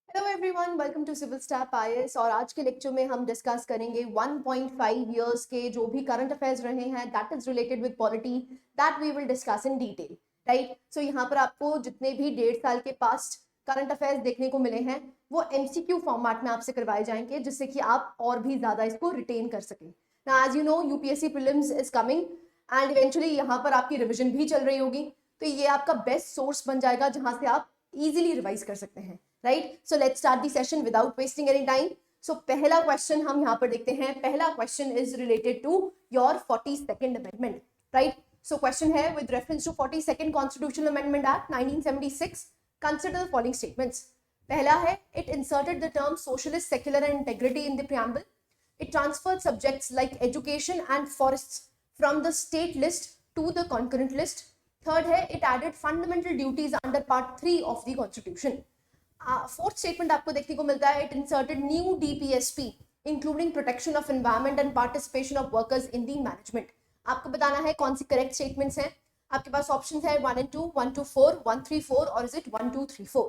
Hello everyone, welcome to civil staff IAS. और आज के लेक्चर में हम डिस्कस करेंगे 1.5 इयर्स के जो भी करंट अफेयर्स रहे हैं that is related with polity, that we will discuss in detail. Right, so यहाँ पर आपको जितने भी 1.5 साल के पास्ट करंट अफेयर्स देखने को मिले हैं वो एमसीक्यू फॉर्मेट में आपसे करवाए जाएंगे, जिससे कि आप और भी ज्यादा इसको रिटेन कर सकें। ना as you know UPSC prelims is coming and eventually यहाँ पर आपकी रिविजन भी चल रही होगी, तो ये आपका बेस्ट सोर्स बन जाएगा जहां से आप इजीली रिवाइज कर सकते हैं। Right, so let's start the session without wasting any time. So पहला क्वेश्चन हम यहाँ पर देखते हैं। पहला question is related to your 42nd amendment. Right, so question है with reference to 42nd constitutional amendment act 1976 consider the following statements. पहला है, it inserted the term socialist, secular and integrity in the preamble. It transferred subjects like education and forests from the state list to the concurrent list. Third है, it added fundamental duties under part 3 of the constitution. Fourth statement आपको देखने को मिलता है, it inserted new DPSP including protection of environment and participation of workers in the management. आपको बताना है कौन सी correct statements हैं। आपके पास options है 1 and 2, 1 to 4, 1 3 4 और is it 1 2 3 4।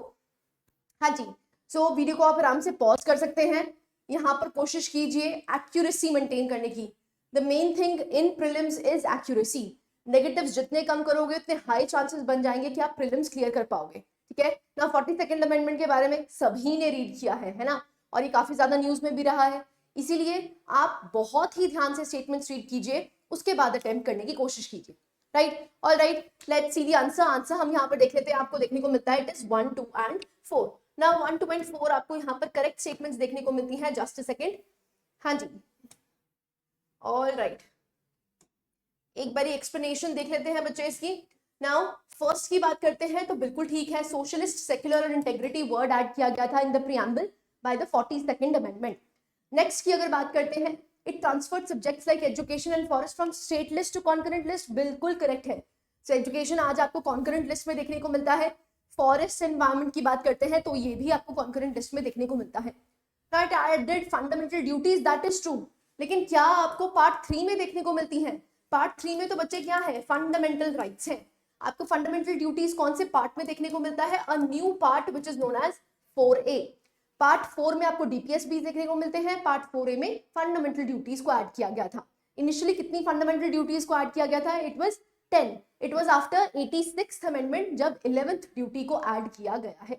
हाँ जी, सो वीडियो को आप आराम से पॉज कर सकते हैं। यहाँ पर कोशिश कीजिए एक्यूरेसी मेंटेन करने की। The main thing in prelims is accuracy. Negatives जितने कम करोगे उतने हाई चांसेस बन जाएंगे कि आप प्रीलिम्स क्लियर कर पाओगे। ठीक है ना, 42nd अमेंडमेंट के बारे में सभी ने रीड किया है ना, और ये काफी ज्यादा न्यूज में भी रहा है, इसीलिए आप बहुत ही ध्यान से स्टेटमेंट्स रीड कीजिए, उसके बाद अटेम्प्ट करने की कोशिश कीजिए। Right, all right, let's see the answer. Answer हम यहाँ पर देख लेते हैं। आपको देखने को मिलता है it is 1 2 and 4। Now 1 2 and 4 आपको यहाँ पर करेक्ट स्टेटमेंट्स देखने को मिलती हैं। Just a second. हाँ जी, ऑल राइट, एक बारी एक्सप्लेनेशन देख लेते हैं बच्चे इसकी। नाउ फर्स्ट की बात करते हैं तो बिल्कुल ठीक है, सोशलिस्ट, सेक्युलर और इंटेग्रिटी वर्ड ऐड किया गया था in the preamble by the 42nd amendment. Next की अगर बात करते हैं, it transferred subjects like education and forest from state list to concurrent list. बिल्कुल करेक्ट है। सो एजुकेशन आज आपको कॉन्करेंट लिस्ट में देखने को मिलता है। फॉरेस्ट एनवायरमेंट की बात करते हैं तो ये भी आपको कॉन्करेंट लिस्ट में देखने को मिलता है। Right, added fundamental duties, that is true, लेकिन क्या आपको पार्ट 3 में देखने को मिलती है? पार्ट 3 में तो बच्चे क्या है, फंडामेंटल राइट्स है। आपको फंडामेंटल ड्यूटीज कौन से पार्ट में देखने को मिलता है? A new part which is known as 4A। Part 4 में आपको डीपीएसबी देखने को मिलते हैं, पार्ट 4A में फंडामेंटल ड्यूटीज को ऐड किया गया था। इनिशियली कितनी फंडामेंटल ड्यूटीज को ऐड किया गया था? It was 10। It was after 86th amendment जब 11th ड्यूटी को ऐड किया गया है।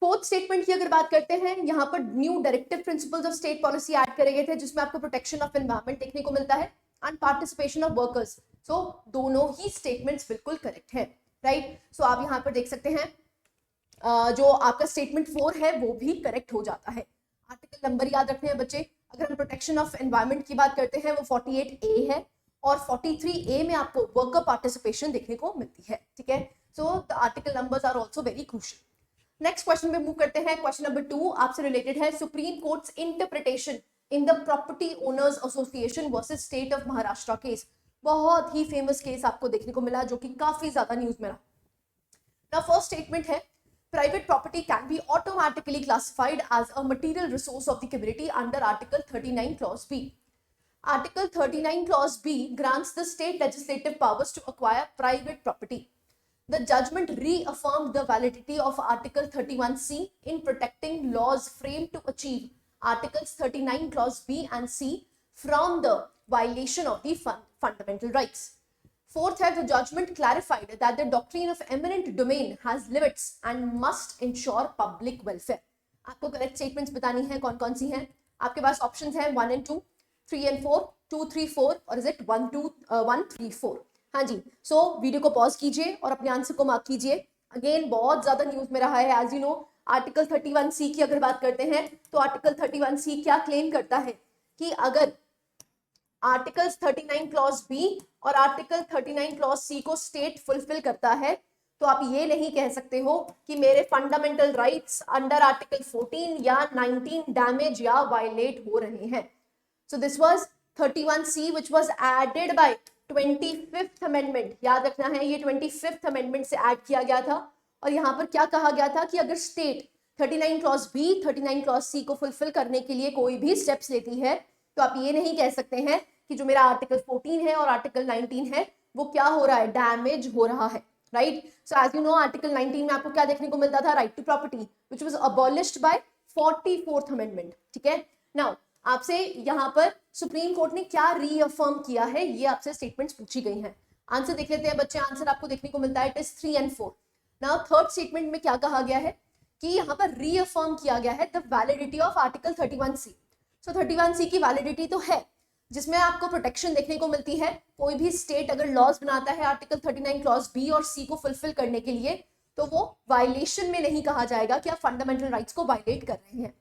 फोर्थ स्टेटमेंट की अगर बात करते हैं, यहाँ पर new directive principles of state policy add करे गए थे, जिसमें आपको प्रोटेक्शन ऑफ एनवायरनमेंट देखने को मिलता है एंड पार्टिसिपेशन ऑफ वर्कर्स। सो दोनों ही स्टेटमेंट्स बिल्कुल करेक्ट है। राइट, सो आप यहाँ पर देख सकते हैं जो आपका स्टेटमेंट 4 है वो भी करेक्ट हो जाता है। आर्टिकल नंबर याद रखने हैं बच्चे। अगर हम प्रोटेक्शन ऑफ एनवायरनमेंट की बात करते हैं वो 48A है, और 43A में आपको वर्कर पार्टिसिपेशन देखने को मिलती है। ठीक है, so the article numbers are also very crucial. Next question पे मूव करते हैं। क्वेश्चन नंबर 2 आपसे रिलेटेड है, supreme court's interpretation in the property owners association versus state of Maharashtra case. बहुत ही फेमस केस आपको देखने को मिला जो कि काफी ज्यादा न्यूज में रहा। नाउ फर्स्ट स्टेटमेंट है, private property can be automatically classified as a material resource of the community under Article 39 Clause B. Article 39 Clause B grants the state legislative powers to acquire private property. The judgment reaffirmed the validity of Article 31C in protecting laws framed to achieve Articles 39 Clause B and C from the violation of the fundamental rights. Fourth है, the judgment clarified that the doctrine of eminent domain has limits and must ensure public welfare. आपको correct statements बतानी है, कौन कौन सी हैं? आपके पास options हैं 1 and 2, 3 and 4, 2 3 4 और इज इट 1 3 4। हाँ जी, सो वीडियो को पॉज कीजिए और अपने आंसर को मार्क कीजिए। अगेन बहुत ज्यादा न्यूज में रहा है as you know. Article 31C की अगर बात करते हैं तो आर्टिकल 31C क्या क्लेम करता है कि अगर आर्टिकल 39 क्लॉज बी और आर्टिकल 39 क्लॉज सी को स्टेट फुलफिल करता है तो आप ये नहीं कह सकते हो कि मेरे फंडामेंटल राइट्स अंडर आर्टिकल 14 या 19 डैमेज या वायलेट हो रहे हैं। So this was 31C which was added by 25th amendment. याद रखना है ये 25th अमेंडमेंट से ऐड किया गया था। और यहाँ पर क्या कहा गया था कि अगर state 39 clause B 39 clause C को फुलफिल करने के लिए कोई भी स्टेप्स लेती है तो आप ये नहीं कह सकते हैं कि जो मेरा आर्टिकल 14 है और आर्टिकल 19 है वो क्या हो रहा है, डैमेज हो रहा है। Right. So as you know article 19 में आपको क्या देखने को मिलता था, right to property which was abolished by 44th amendment. ठीक है. नाउ आपसे यहाँ पर सुप्रीम कोर्ट ने क्या रीअफर्म किया है, ये आपसे स्टेटमेंट्स पूछी गई हैं. आंसर देख लेते हैं बच्चे. आंसर आपको देखने को मिलता है it is 3 and 4. Now third statement में क्या कहा गया है कि यहाँ पर रीअफर्म किया गया है the validity of article 31C. So 31C की वैलिडिटी तो है, जिसमें आपको प्रोटेक्शन देखने को मिलती है. कोई भी स्टेट अगर लॉज बनाता है आर्टिकल 39 क्लॉज बी और सी को फुलफिल करने के लिए, तो वो वायलेशन में नहीं कहा जाएगा कि आप फंडामेंटल राइट्स को वायलेट कर रहे हैं.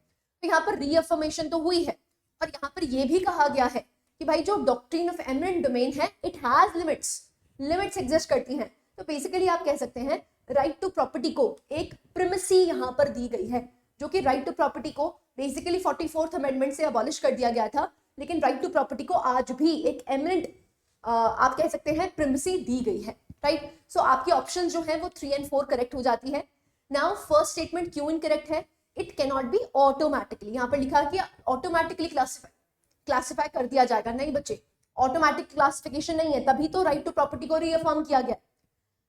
तो यहाँ पर रीअफर्मेशन तो हुई है, और यहाँ पर यह भी कहा गया है कि भाई जो डॉक्ट्रिन ऑफ एमिनेंट डोमेन है इट हैज लिमिट्स एग्जिस्ट करती हैं. तो बेसिकली आप कह सकते हैं राइट टू प्रॉपर्टी को एक प्रिमेसी यहाँ पर दी गई है, जो कि राइट टू प्रॉपर्टी को बेसिकली 44th अमेंडमेंट से अबॉलिश कर दिया गया था, लेकिन राइट टू प्रॉपर्टी को आज भी एक एमिनेंट आप कह सकते हैं प्रिमेसी दी गई है. राइट. सो आपकी ऑप्शन जो है वो 3 and 4 करेक्ट हो जाती है. नाउ फर्स्ट स्टेटमेंट क्यों इनकरेक्ट है, it can not be automatically. यहाँ पर लिखा है कि ऑटोमेटिकली क्लासिफाई कर दिया जाएगा. नहीं बच्चे, ऑटोमेटिक क्लासिफिकेशन नहीं है, तभी तो राइट टू प्रॉपर्टी को रीअफर्म किया गया.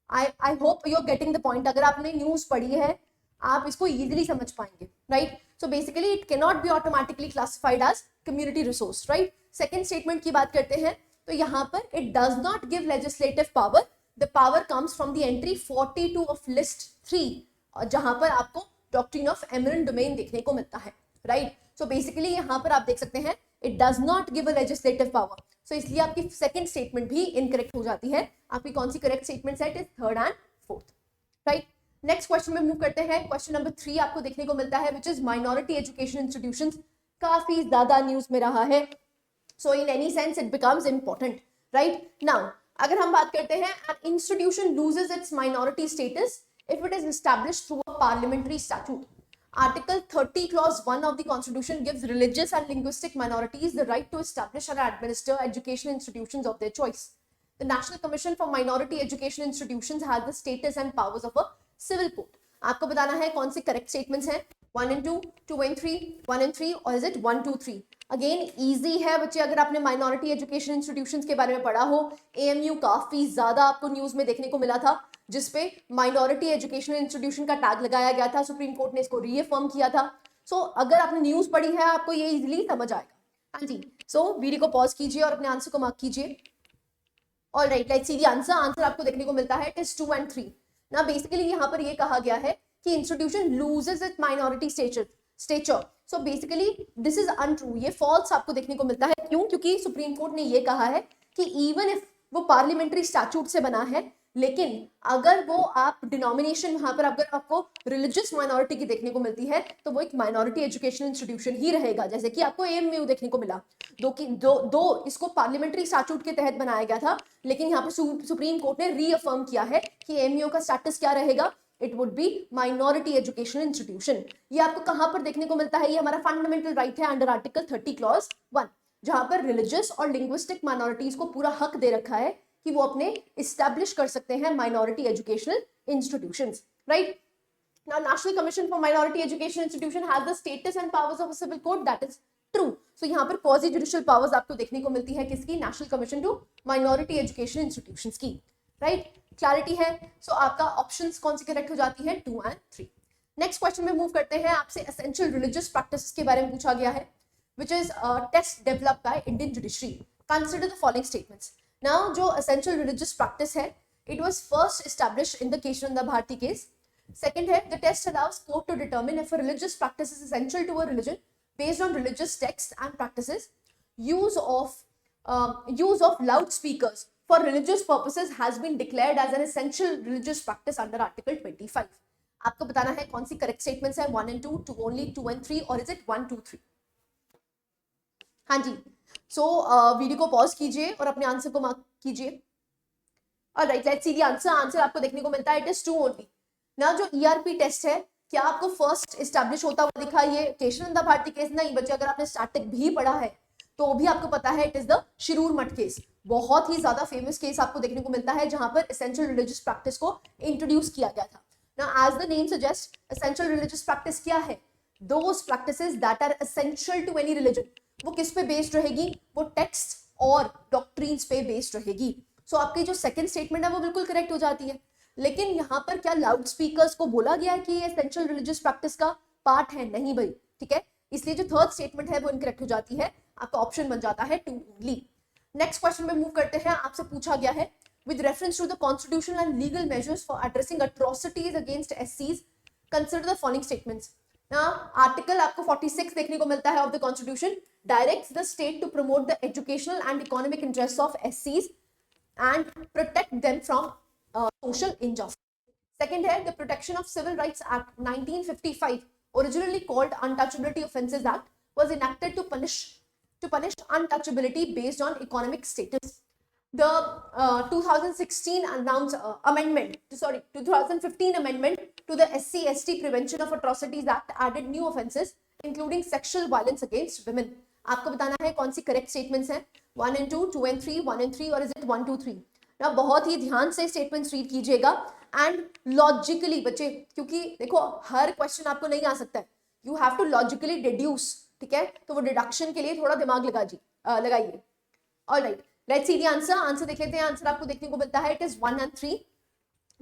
I hope you are getting the point. अगर आपने न्यूज पढ़ी है आप इसको इजीली समझ पाएंगे. Right. So basically it can not be automatically classified as community resource. Right. Second statement की बात करते हैं तो यहाँ पर it does not give legislative power. The power comes from the entry 42 of list 3, जहां पर आपको डॉक्ट्रिन ऑफ एमिनेंट डोमेन देखने को मिलता है. राइट. सो बेसिकली यहाँ पर आप देख सकते हैं it does not give a legislative power. So इसलिए आपकी सेकंड स्टेटमेंट भी इनकरेक्ट हो जाती है. आपकी कौन सी करेक्ट स्टेटमेंट है, it is third and fourth. Right. Next question में मूव करते हैं. क्वेश्चन नंबर 3 आपको देखने को मिलता है which is minority education institutions. काफी ज्यादा न्यूज में रहा है, so in any sense it becomes important. Right. Now अगर हम बात करते हैं an institution loses its minority status if it is established through a parliamentary statute. Article 30 clause 1 of the constitution gives religious and linguistic minorities the right to establish and administer education institutions of their choice. The National Commission for Minority Education Institutions has the status and powers of a civil court. आपको बताना है कौन से correct statements हैं, 1 and 2, 2 and 3, 1 and 3, और is it 1, 2, 3. Again easy है बच्चे. अगर आपने माइनॉरिटी एजुकेशन इंस्टीट्यूशंस के बारे में पढ़ा हो, एएमयू काफी ज्यादा आपको न्यूज में देखने को मिला था, जिसपे माइनॉरिटी एजुकेशन इंस्टीट्यूशन का टैग लगाया गया था. सुप्रीम कोर्ट ने इसको रीअफर्म किया था. सो अगर आपने न्यूज पढ़ी है आपको ये इजिली समझ आएगा. हाँ जी. सो वीडियो को पॉज कीजिए और अपने आंसर को मार्क कीजिए. All right, let's see the answer. Answer आपको देखने को मिलता है इट इज 2 and 3. ना बेसिकली यहाँ पर ये कहा गया है कि institution loses its minority stature. So basically this is untrue. ये फॉल्स आपको देखने को मिलता है. क्यों? क्योंकि सुप्रीम कोर्ट ने ये कहा है कि इवन इफ वो पार्लियामेंट्री स्टैट्यूट से बना है, लेकिन अगर वो आप डिनोमिनेशन वहां पर अगर आपको रिलीजियस माइनॉरिटी की देखने को मिलती है तो वो एक माइनॉरिटी एजुकेशन इंस्टीट्यूशन ही रहेगा, जैसे कि आपको एएमयू देखने को मिला. दो इसको पार्लियामेंट्री स्टैट्यूट के तहत बनाया गया था, लेकिन यहाँ पर सुप्रीम कोर्ट ने रीअफर्म किया है कि एएमयू का स्टेटस क्या रहेगा, it would B minority education institution. ये आपको कहां पर देखने को मिलता है? ये हमारा फंडामेंटल राइट है अंडर आर्टिकल 30 क्लॉज 1, जहां पर रिलीजियस और लिंग्विस्टिक माइनॉरिटीज को पूरा हक दे रखा है कि वो अपने इस्टेब्लिश कर सकते हैं minority educational institutions. Right. Now national commission for minority education institution has the status and powers of a civil court. That is true. So यहाँ पर क्वाजी जुडिशियल पावर्स आपको देखने को मिलती है किसकी? National commission to minority education institutions की. Right. Clarity है. सो आपका ऑप्शंस कौन सी करेक्ट हो जाती है? 2 and 3. नेक्स्ट क्वेश्चन में मूव करते हैं. आपसे एसेंशियल रिलीजियस प्रैक्टिसेस के बारे में पूछा गया है, which is a test developed by Indian judiciary. Consider the following statements. Now, जो essential religious practice है, it was first established in the Keshavananda Bharati case. Second है, the test allows court to determine if a religious practice is essential to a religion based on religious texts and practices. Use of loudspeakers for religious purposes has been declared as an essential religious practice under Article 25. आपको बताना है कौन सी correct statements है, 1 and 2, 2 only, 2 and 3, or is it 1, 2, 3? हाँ जी. So video को pause कीजिए और अपने आंसर को मार्क कीजिए. Alright, let's see the answer. Answer आपको देखने को मिलता है इट इज 2 ओनली. ना जो ईआरपी टेस्ट है, क्या आपको फर्स्ट एस्टैब्लिश होता हुआ दिखा ये केशवानंद भारती केस? नहीं बच्चे, अगर आपने स्टैटिक भी पढ़ा है तो भी आपको पता है इट इज द शिरूर मठ केस. बहुत ही ज्यादा फेमस केस आपको देखने को मिलता है जहां पर एसेंशियल रिलीजियस प्रैक्टिस को इंट्रोड्यूस किया गया था. ना as the name suggest, essential religious practice क्या है? Those practices that are essential to any religion. वो किस पे बेस्ड रहेगी? वो टेक्स्ट और डॉक्ट्रिन्स पे बेस्ड रहेगी. सो आपकी जो सेकंड स्टेटमेंट है वो बिल्कुल करेक्ट हो जाती है. लेकिन यहाँ पर क्या लाउड स्पीकर्स को बोला गया है कि ये एसेंशियल रिलीजियस प्रैक्टिस का पार्ट है? नहीं भाई, ठीक है। इसलिए जो थर्ड स्टेटमेंट है वो इनकरेक्ट हो जाती है, आपका ऑप्शन बन जाता है 2 ओनली। नेक्स्ट क्वेश्चन में मूव करते हैं। आपसे पूछा गया है with reference to the constitutional and legal measures for addressing atrocities against SCs, consider the following statements. Now, article आपको 46 देखने को मिलता है of the constitution directs the state to promote the educational and economic interests of SCs and protect them from social injustice. Second है the Protection of Civil Rights Act 1955, originally called Untouchability Offences Act, was enacted to punish untouchability based on economic status. The 2015 amendment to the SC/ST Prevention of Atrocities Act added new offences including sexual violence against women. आपको बताना है कौन सी correct statements हैं, 1 and 2, 2 and 3, 1 and 3, और is it 1, 2, 3? ना बहुत ही ध्यान से स्टेटमेंट्स रीड कीजिएगा एंड लॉजिकली बच्चे, क्योंकि देखो हर क्वेश्चन आपको नहीं आ सकता है, you have to logically deduce, ठीक है। तो वो डिडक्शन के लिए थोड़ा दिमाग लगाइए। Alright, let's see the answer. Answer देख लेते हैं। आंसर आपको देखने को मिलता है इट इज 1 and 3।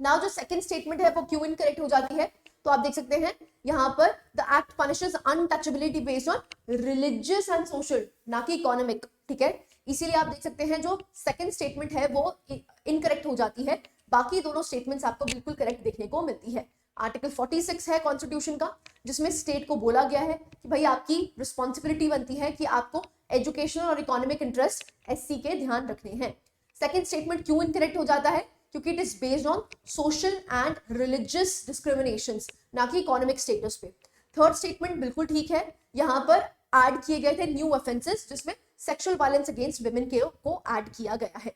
नाउ जो सेकंड स्टेटमेंट है वो क्यों इनकरेक्ट हो जाती है, तो आप देख सकते हैं यहाँ पर the act punishes untouchability based on religious and social, ना कि इकोनॉमिक, ठीक है। इसीलिए आप देख सकते हैं जो सेकंड स्टेटमेंट है वो इनकरेक्ट हो जाती है, बाकी दोनों स्टेटमेंट्स आपको बिल्कुल करेक्ट देखने को मिलती है। आर्टिकल 46 है कॉन्स्टिट्यूशन का, जिसमें स्टेट को बोला गया है कि भाई आपकी रिस्पॉन्सिबिलिटी बनती है कि आपको एजुकेशनल और इकोनॉमिक इंटरेस्ट एससी के ध्यान रखने हैं। सेकंड स्टेटमेंट क्यों इनकरेक्ट हो जाता है, क्योंकि it is based on social and religious discriminations, ना कि इकोनॉमिक स्टेटस पे। थर्ड स्टेटमेंट बिल्कुल ठीक है, यहाँ पर ऐड किए गए थे न्यू ऑफेंसेस, जिसमें सेक्सुअल वायलेंस अगेंस्ट विमेन को ऐड किया गया है।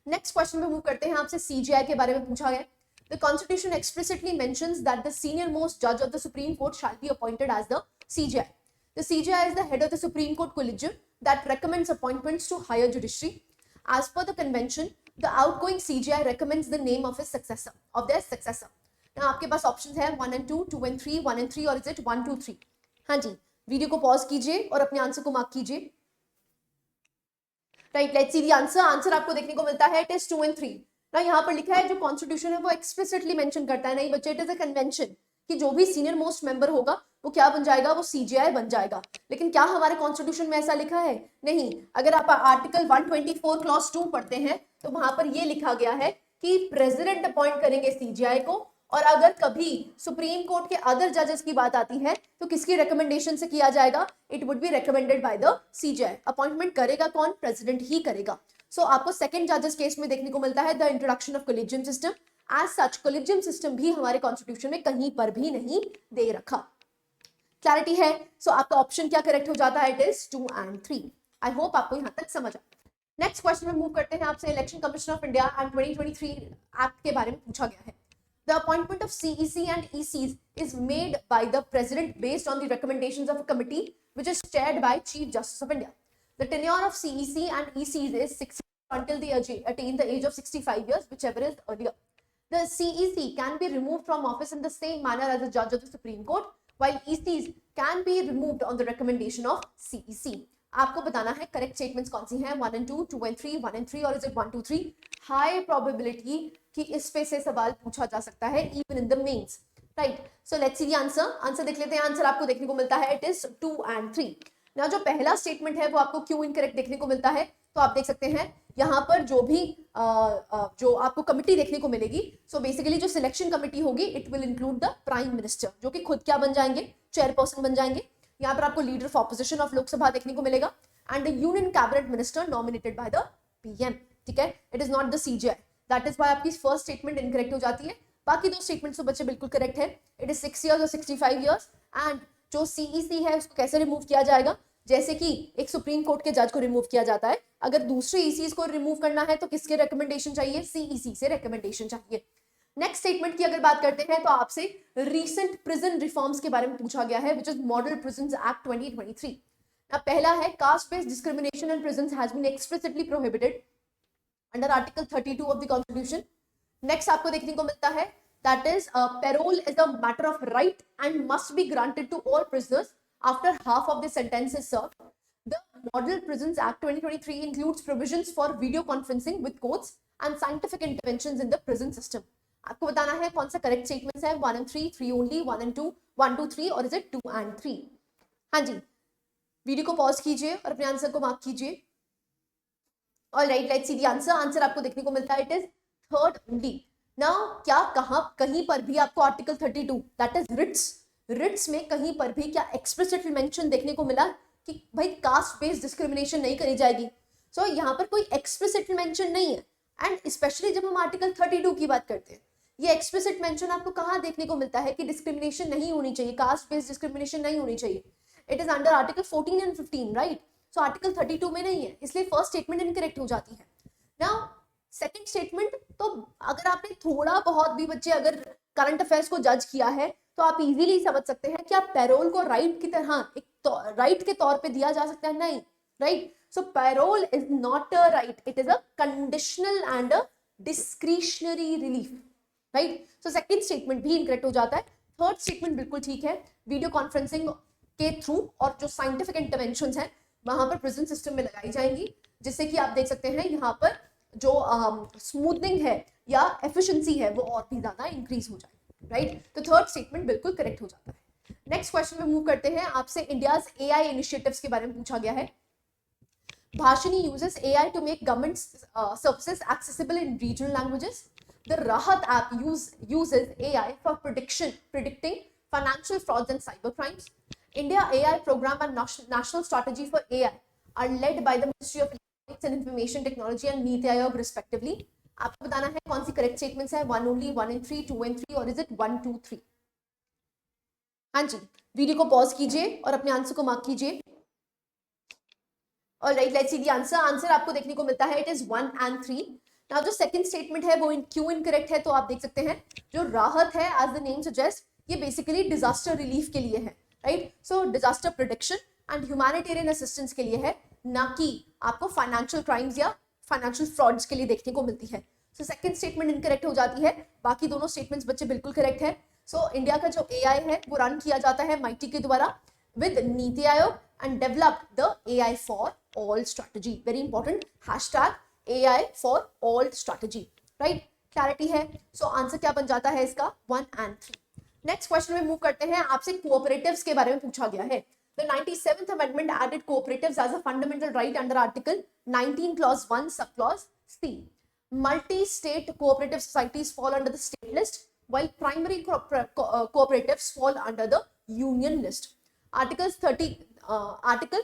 नेक्स्ट क्वेश्चन में मूव करते हैं। आपसे सीजीआई के बारे में पूछा गया। The Constitution explicitly mentions that the senior most judge of the Supreme Court shall be appointed as the CJI. The CJI is the head of the Supreme Court Collegium that recommends appointments to higher judiciary. As per the convention, the outgoing CJI recommends the name of his successor, of their successor. Now, आपके पास options है 1 and 2, 2 and 3, 1 and 3, और is it 1, 2, 3? हाँ जी, video को pause कीजिए और अपने answer को mark कीजिए। Right, let's see the answer. Answer आपको देखने को मिलता है इट इज 2 and 3। ना यहाँ पर लिखा है जो कॉन्स्टिट्यूशन है वो एक्सप्लिसिटली मेंशन करता है, नहीं बच्चे, इट इज अ कन्वेंशन कि जो भी सीनियर मोस्ट मेंबर होगा वो क्या बन जाएगा, वो सीजीआई बन जाएगा। लेकिन क्या हमारे कॉन्स्टिट्यूशन में ऐसा लिखा है? नहीं। अगर आप आर्टिकल 124 क्लॉज 2 पढ़ते हैं तो वहां पर ये लिखा गया है कि प्रेसिडेंट अपॉइंट करेंगे सीजीआई को, और अगर कभी सुप्रीम कोर्ट के अदर जजेस की बात आती है तो किसकी रिकमेंडेशन से किया जाएगा? It would B recommended by the CGI. Appointment करेगा कौन? प्रेसिडेंट ही करेगा। सो आपको सेकंड जजेस केस में देखने को मिलता है the introduction of collegium system. As such collegium system भी हमारे कॉन्स्टिट्यूशन में कहीं पर भी नहीं दे रखा। क्लैरिटी है? सो आपका ऑप्शन क्या करेक्ट हो जाता है? It is 2 and 3। I hope आपको यहां तक समझ आ। नेक्स्ट क्वेश्चन में मूव करते हैं। आपसे election commission of India and 2023 act के बारे में पूछा गया है। The appointment of CEC and ECs is made by the President based on the recommendations of a committee which is chaired by Chief Justice of India. The tenure of CEC and ECs is 6 years until they attain the age of 65 years, whichever is earlier. The CEC can be removed from office in the same manner as a judge of the Supreme Court, while ECs can be removed on the recommendation of CEC. आपको बताना है correct statements कौन सी हैं, 1 and 2, 2 and 3, 1 and 3, और is it 1, 2, 3? High probability कि इस पे से सवाल पूछा जा सकता है even in the mains. Right, so let's see the answer. Answer देख लेते हैं। आंसर आपको देखने को मिलता है इट इज 2 and 3। ना जो पहला स्टेटमेंट है वो आपको क्यों इनकरेक्ट देखने को मिलता है, तो आप देख सकते हैं यहाँ पर जो भी जो आपको कमिटी देखने को मिलेगी, सो बेसिकली जो सिलेक्शन कमिटी होगी it will include the prime minister, जो कि खुद क्या बन जाएंगे? चेयरपर्सन बन जाएंगे। यहाँ पर आपको leader of opposition of Lok Sabha देखने को मिलेगा and the union cabinet minister nominated by the PM. ठीक है, it is not the CGI. That is why आपकी फर्स्ट स्टेटमेंट इनकरेक्ट हो जाती है। बाकी दो स्टेटमेंट्स तो बच्चे बिल्कुल करेक्ट है। इट इज 6 years और 65 years। एंड जो सीईसी है उसको कैसे रिमूव किया जाएगा? जैसे कि एक सुप्रीम कोर्ट के जज को रिमूव किया जाता है, अगर दूसरे ईसीज को रिमूव करना है तो किसके रिकमेंडेशन चाहिए? सीईसी से रिकमेंडेशन चाहिए। नेक्स्ट स्टेटमेंट की अगर बात करते हैं तो आपसे रीसेंट प्रिजन रिफॉर्म्स के बारे में पूछा गया है, which is model prisons act 2023। अब पहला है caste based discrimination in prisons has been explicitly prohibited under article 32 of the constitution. Next आपको देखने को मिलता है that is parole is a matter of right and must be granted to all prisoners after half of the sentence is served. The Model Prisons Act 2023 includes provisions for video conferencing with courts and scientific interventions in the prison system. आपको बताना है कौन सा correct statement है, 1 and 3, 3 only, 1 and 2, 1 2 3 और is it 2 and 3? हाँ जी, video को pause कीजिए और अपने आंसर को मार्क कीजिए। Alright, let's see the answer. Answer आपको देखने को मिलता है it is third only. Now क्या कहीं पर भी आपको आर्टिकल 32 दैट इज रिट्स में कहीं पर भी क्या एक्सप्लिसिट मेंशन देखने को मिला कि भाई कास्ट बेस्ड डिस्क्रिमिनेशन नहीं करी जाएगी? सो यहाँ पर कोई एक्सप्लिसिट मेंशन नहीं है। एंड स्पेशली जब हम आर्टिकल 32 की बात करते हैं, ये एक्सप्लिसिट मेंशन आपको कहाँ देखने को मिलता है कि डिस्क्रिमिनेशन नहीं होनी चाहिए, कास्ट बेस्ड डिस्क्रिमिनेशन नहीं होनी चाहिए? It is under article 14 and 15, right? So article 32 में नहीं है, इसलिए फर्स्ट स्टेटमेंट इनकरेक्ट हो जाती है। नाउ सेकंड स्टेटमेंट, तो अगर आपने थोड़ा बहुत भी बच्चे अगर करंट अफेयर्स को जज किया है तो आप इजीली समझ सकते हैं कि आप पैरोल को राइट की तरह एक राइट के तौर पे दिया जा सकता है, नहीं, right? So parole is not a right, it is a conditional and a discretionary relief, right? So second statement भी इनकरेक्ट हो जाता है। थर्ड स्टेटमेंट बिल्कुल ठीक है, वीडियो कॉन्फ्रेंसिंग के थ्रू और जो साइंटिफिक इंटरवेंशंस हैं वहां पर प्रिजन सिस्टम में लगाई जाएंगी, जिससे कि आप देख सकते हैं यहाँ पर जो स्मूथनिंग है या एफिशिएंसी है वो और भी ज्यादा इंक्रीज हो जाए, राइट? तो थर्ड स्टेटमेंट बिल्कुल करेक्ट हो जाता है। नेक्स्ट क्वेश्चन में मूव करते हैं। आपसे इंडियाज एआई इनिशिएटिव्स के बारे में पूछा गया है। Bhashini uses AI to make government services accessible in regional languages. The Rahat app uses AI for predicting financial frauds and cyber crimes. India AI program and national strategy for AI are led by the Ministry of Electronics and Information Technology and Niti Aayog respectively. आपको बताना है कौन सी correct statements है, 1 only, 1 and 3, 2 and 3 और is it 1 2 3? हाँ जी, video को pause कीजिए और अपने आंसर को मार्क कीजिए। Alright, let's see the answer. Answer आपको देखने को मिलता है इट इज 1 and 3। नाउ जो सेकंड स्टेटमेंट है वो क्यों इनकरेक्ट है, तो आप देख सकते हैं जो राहत है एज द नेम सजेस्ट ये बेसिकली डिजास्टर रिलीफ के लिए है, right? So disaster protection and humanitarian assistance के लिए है, ना कि आपको फाइनेंशियल क्राइम्स या फाइनेंशियल फ्रॉड्स के लिए देखने को मिलती है। सो सेकंड स्टेटमेंट इनकरेक्ट हो जाती है, बाकी दोनों स्टेटमेंट्स बच्चे बिल्कुल करेक्ट है। सो इंडिया का जो एआई है वो रन किया जाता है माइटी के द्वारा with Niti Aayog and developed the AI for all strategy. Very important hashtag AI for all strategy, right? Clarity है। So answer क्या बन जाता है इसका, 1 and 3। नेक्स्ट क्वेश्चन में मूव करते हैं। आपसे कोऑपरेटिव्स के बारे में पूछा गया है। The 97th amendment added cooperatives as a fundamental right under Article 19 clause 1 subclause C. Multi-state cooperative societies fall under the state list, while primary cooperatives fall under the union list. Article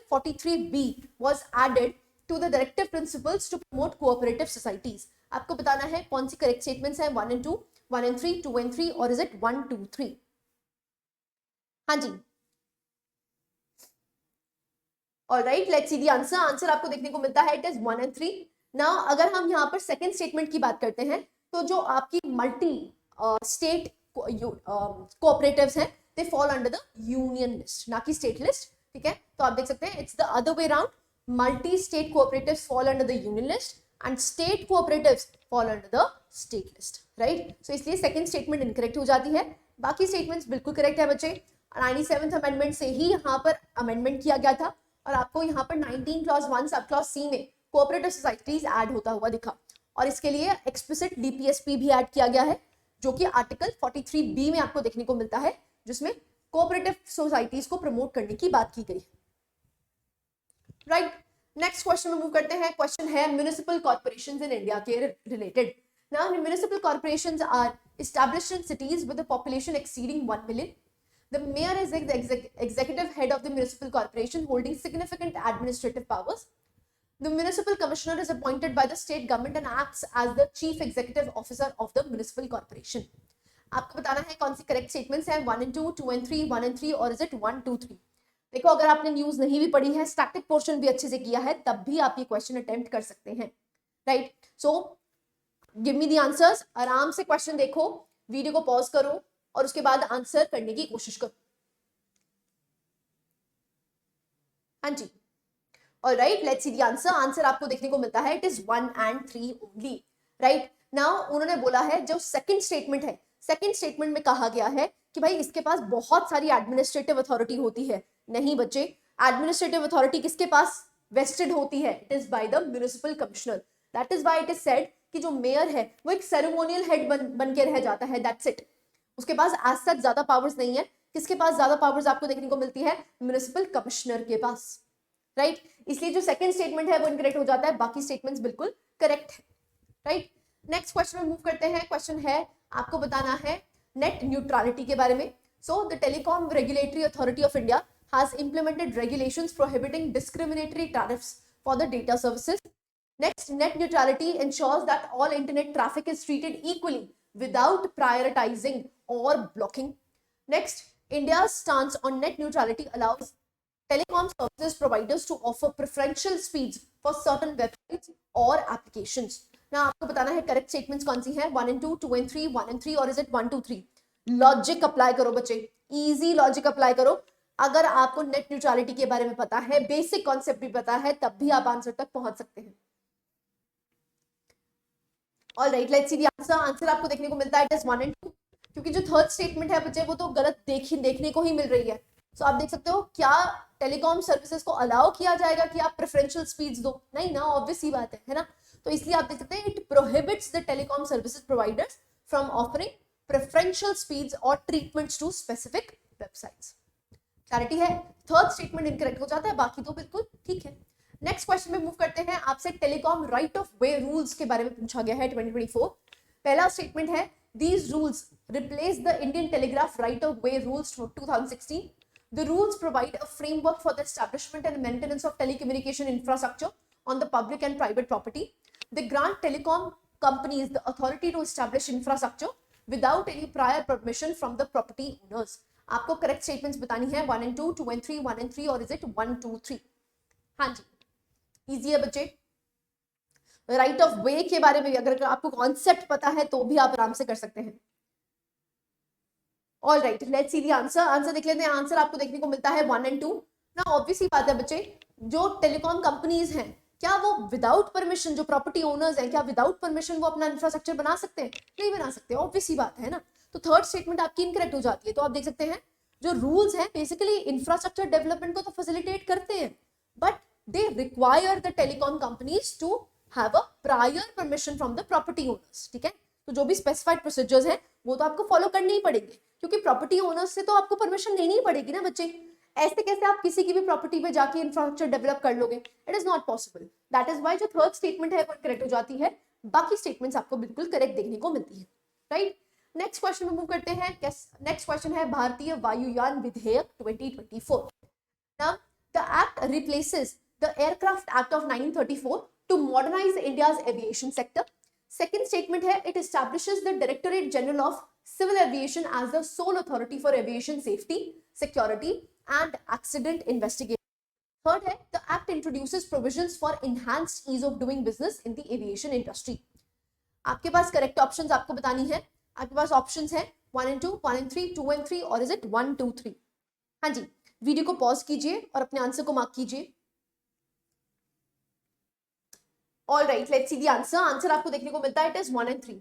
43B was added to the directive principles to promote cooperative societies. आपको बताना है कौन सी correct statements हैं, 1 and 2, 1 and 3, 2 and 3 और is it 1 2 3? हाँ जी, alright, let's see the answer. Answer आपको देखने को मिलता है इट इज 1 and 3। नाउ अगर हम यहाँ पर सेकंड स्टेटमेंट की बात करते हैं तो जो आपकी मल्टी स्टेट कोऑपरेटिव्स हैं they fall under the union list, ना कि state list, ठीक है? तो आप देख सकते हैं it's the other way round, multi state cooperatives fall under the union list and state cooperatives fall under the state list, right? So इसलिए second statement incorrect हो जाती है, बाकी statements बिल्कुल correct है बच्चे। 97th amendment से ही यहाँ पर amendment किया गया था और आपको यहाँ पर 19 clause 1 सब clause C में cooperative societies add होता हुआ दिखा, और इसके लिए explicit DPSP भी add किया गया है जो कि आर्टिकल 43B में आपको देखने को मिलता है, जिसमें कोऑपरेटिव सोसाइटीज को प्रमोट करने की बात की गई, राइट? नेक्स्ट क्वेश्चन में मूव करते हैं। क्वेश्चन है म्युनिसिपल कॉर्पोरेशंस इन इंडिया के रिलेटेड। Now municipal corporations are established in cities with a population exceeding 1 million. The mayor is the executive head of the municipal corporation holding significant administrative powers. The municipal commissioner is appointed by the state government and acts as the chief executive officer of the municipal corporation. आपको बताना है कौन सी correct statements हैं, 1 and 2, 2 and 3, 1 and 3 और is it 1 2 3? देखो अगर आपने न्यूज नहीं भी पढ़ी है, स्टैटिक पोर्शन भी अच्छे से किया है, तब भी आप ये क्वेश्चन अटेम्प्ट कर सकते हैं, right? So give me the answers. आराम से क्वेश्चन देखो, वीडियो को पॉज करो और उसके बाद आंसर करने की कोशिश करो। हाँ जी, alright, let's see the answer. Answer आपको देखने को मिलता है it is 1 and 3 only, right? Now उन्होंने बोला है जो सेकंड स्टेटमेंट है, सेकंड स्टेटमेंट में कहा गया है कि भाई इसके पास बहुत सारी एडमिनिस्ट्रेटिव अथॉरिटी होती है। नहीं बच्चे, एडमिनिस्ट्रेटिव अथॉरिटी किसके पास वेस्टेड होती है? It is by the municipal commissioner. That is why it is said कि जो मेयर है वो एक सेरेमोनियल हेड बन के रह जाता है, दैट्स इट। उसके पास आज तक ज्यादा पावर्स नहीं है। किसके पास ज्यादा पावर्स आपको देखने को मिलती है? म्युनिसिपल कमिश्नर के पास, राइट। इसलिए जो सेकंड स्टेटमेंट है वो इनकरेक्ट हो जाता है, बाकी स्टेटमेंट्स बिल्कुल करेक्ट है, राइट। नेक्स्ट क्वेश्चन में मूव करते हैं। क्वेश्चन है, आपको बताना है नेट न्यूट्रलिटी के बारे में। So the telecom regulatory authority of India has implemented regulations prohibiting discriminatory tariffs for the data services. Next, net neutrality ensures that all internet traffic is treated equally without prioritizing or blocking. Next, India's stance on net neutrality allows telecom services providers to offer preferential speeds for certain websites or applications. Now, आपको बताना है correct statements कौन सी हैं, 1 and 2, 2 and 3, 1 and 3, और is it 1 2 3? Logic apply करो बच्चे, easy logic apply करो। अगर आपको नेट न्यूट्रलिटी के बारे में पता है, बेसिक कॉन्सेप्ट भी पता है, तब भी आप आंसर तक पहुंच सकते हैं। Alright, let's see the answer. Answer आपको देखने को मिलता है इट इज 1 and 2, क्योंकि जो थर्ड स्टेटमेंट है बच्चे वो तो गलत देखने को ही मिल रही है। सो आप देख सकते हो, क्या टेलीकॉम सर्विसेज को अलाउ किया जाएगा कि आप प्रेफरेंशियल स्पीड्स दो? नहीं ना, ऑब्वियस ही बात है ना। तो इसलिए आप देख सकते हैं it prohibits the telecom services providers from offering preferential speeds और treatments to specific websites. Clarity है? थर्ड स्टेटमेंट इनकरेक्ट हो जाता है, बाकी तो बिल्कुल ठीक है। नेक्स्ट क्वेश्चन में मूव करते हैं। आपसे telecom right of way rules के बारे में पूछा गया है 2024। पहला स्टेटमेंट है, these rules replace the Indian Telegraph right of way rules from 2016. The rules provide a framework for the establishment and maintenance of telecommunication infrastructure on the public and private property. They grant telecom companies the authority to establish infrastructure without any prior permission from the property owners. आपको correct statements बतानी है, 1 and 2, 2 and 3, 1 and 3, और is it 1 2 3? हाँ जी, easy है बच्चे। Right of वे के बारे में अगर आपको कॉन्सेप्ट पता है तो भी आप आराम से कर सकते हैं। All right, let's see the answer. Answer देख लेते हैं। आंसर आपको देखने को मिलता है 1 and 2 ना। ऑब्वियस ही बात है बच्चे, जो टेलीकॉम कंपनीज हैं क्या वो विदाउट परमिशन, जो प्रॉपर्टी ओनर्स हैं क्या विदाउट परमिशन वो अपना इंफ्रास्ट्रक्चर बना सकते हैं? नहीं बना सकते, ऑब्वियस ही बात है ना। तो थर्ड स्टेटमेंट आपकी इनकरेक्ट हो जाती है। तो आप देख सकते हैं जो रूल्स हैं बेसिकली इंफ्रास्ट्रक्चर डेवलपमेंट को तो फैसिलिटेट करते हैं, but they require the telecom companies to have a prior permission from the property owners, ठीक है। तो जो भी स्पेसिफाइड प्रोसीजर्स हैं वो तो आपको फॉलो करने ही पड़ेंगे, क्योंकि प्रॉपर्टी ओनर्स से तो आपको परमिशन लेनी ही पड़ेगी ना बच्चे। ऐसे कैसे आप किसी की भी प्रॉपर्टी पे जाके इंफ्रास्ट्रक्चर डेवलप कर लोगे? It is not possible. That is why जो थर्ड स्टेटमेंट है वो करेक्ट हो जाती है, बाकी स्टेटमेंट्स आपको बिल्कुल करेक्ट देखने को मिलती है, राइट। नेक्स्ट क्वेश्चन में मूव करते हैं। नेक्स्ट क्वेश्चन है भारतीय वायुयान विधेयक 2024। Now, the act replaces the Aircraft Act of 1934 to modernize India's aviation sector. Second statement है, it establishes the Directorate General of Civil Aviation as the sole authority for aviation safety, security, and accident investigation. Third है, the act introduces provisions for enhanced ease of doing business in the aviation industry. आपके पास correct options आपको बतानी है। आपके पास options हैं 1 and 2, 1 and 3, 2 and 3, और is it 1 2 3? हाँ जी, वीडियो को पॉज कीजिए और अपने आंसर को मार्क कीजिए। All right, let's see the answer. Answer आपको देखने को मिलता है इट इज 1 and 3।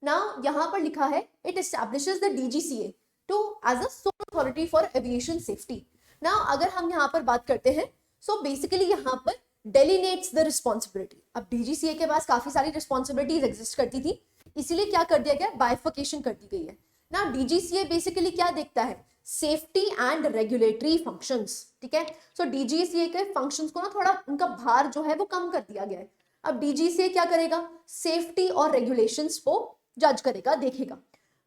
नाउ यहां पर लिखा है it establishes the DGCA to as a sole authority for aviation safety. Now अगर हम यहां पर बात करते हैं, सो बेसिकली यहां पर डेलीनेट्स द रिस्पॉन्सिबिलिटी। अब डीजीसीए के पास काफी सारी रिस्पॉन्सिबिलिटीज एग्जिस्ट करती थी, इसीलिए क्या कर दिया गया, बाइफर्केशन कर दी गई है ना। डीजीसीए बेसिकली क्या देखता है, सेफ्टी एंड रेगुलेटरी फंक्शंस, ठीक है। सो डीजीसीए के फंक्शंस को ना थोड़ा उनका भार जो है वो कम कर दिया गया है। अब डीजीसीए क्या करेगा, सेफ्टी और रेगुलेशंस को जज करेगा, देखेगा।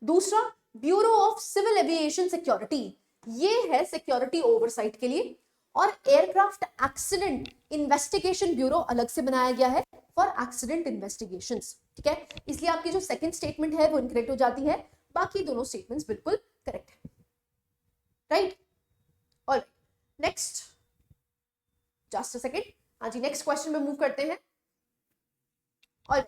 दूसरा, bureau of civil aviation security, ये है सिक्योरिटी ओवरसाइट के लिए, और एयरक्राफ्ट एक्सीडेंट इन्वेस्टिगेशन ब्यूरो अलग से बनाया गया है फॉर एक्सीडेंट इन्वेस्टिगेशंस, ठीक है। इसलिए आपकी जो सेकंड स्टेटमेंट है वो इनकरेक्ट हो जाती है, बाकी दोनों स्टेटमेंट्स बिल्कुल करेक्ट है, राइट। और नेक्स्ट, जस्ट अ सेकंड, हाँ जी, नेक्स्ट क्वेश्चन में मूव करते हैं। और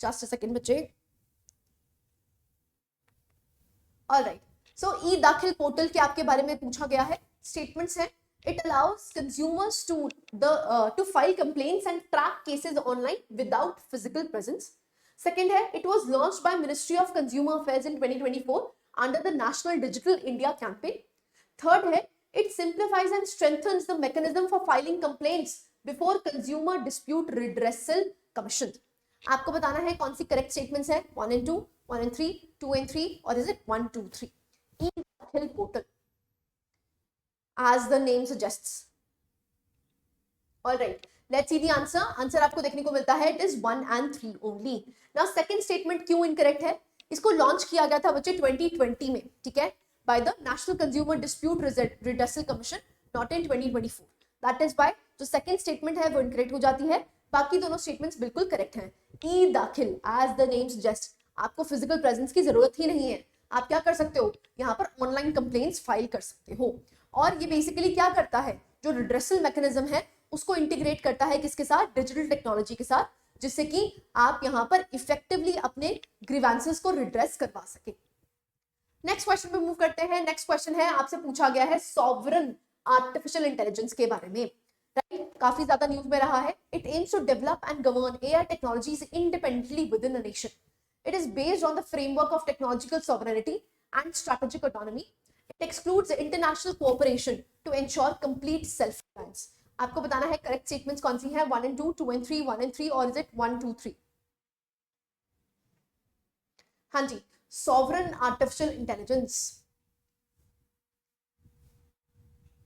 जस्ट अ सेकंड बच्चे। ऑलराइट, सो ई दाखिल पोर्टल के आपके बारे में पूछा गया है। स्टेटमेंट्स हैं, it allows consumers to file complaints and track cases online without physical presence. Second है, it was launched by Ministry of Consumer Affairs in 2024 under the National Digital India campaign. Third है, it simplifies and strengthens the mechanism for filing complaints before consumer dispute redressal commission. आपको बताना है कौन सी correct statements है, 1 and 2, 1 and 3, 2 and 3, और is it 1, 2, 3? E-Dakhil portal, as the name suggests. All right, let's see the answer. Answer आपको देखने को मिलता है, it is 1 and 3 only. Now second statement क्यों incorrect है? इसको लॉन्च किया गया था बच्चे 2020 में, ठीक है, by the National Consumer Dispute Redressal Commission, not in 2024. That is why जो second statement है वो incorrect हो जाती है, बाकी दोनों statements बिल्कुल correct हैं. E-Dakhil, as the name suggests, आपको physical presence की जरूरत ही नहीं है. आप क्या कर सकते हो, यहाँ पर ऑनलाइन कंप्लेंट्स फाइल कर सकते हो. और ये बेसिकली क्या करता है, जो रिड्रेसल मैकेनिज्म है उसको इंटीग्रेट करता है किसके साथ, डिजिटल टेक्नोलॉजी के साथ, जिससे कि आप यहाँ पर इफेक्टिवली अपने ग्रीवेंसेस को रिड्रेस करवा सके. नेक्स्ट क्वेश्चन पे मूव करते हैं. नेक्स्ट क्वेश्चन है, आपसे पूछा गया है सॉवरन आर्टिफिशियल इंटेलिजेंस के बारे में. राइट, काफी ज्यादा न्यूज में रहा है. It aims to develop and govern AI technologies independently within a nation. It is based on the framework of technological sovereignty and strategic autonomy. It excludes international cooperation to ensure complete self-reliance. आपको बताना है correct statements कौन सी हैं, 1 and 2, 2 and 3, 1 and 3, और is it 1, 2, 3? हाँ जी, sovereign artificial intelligence.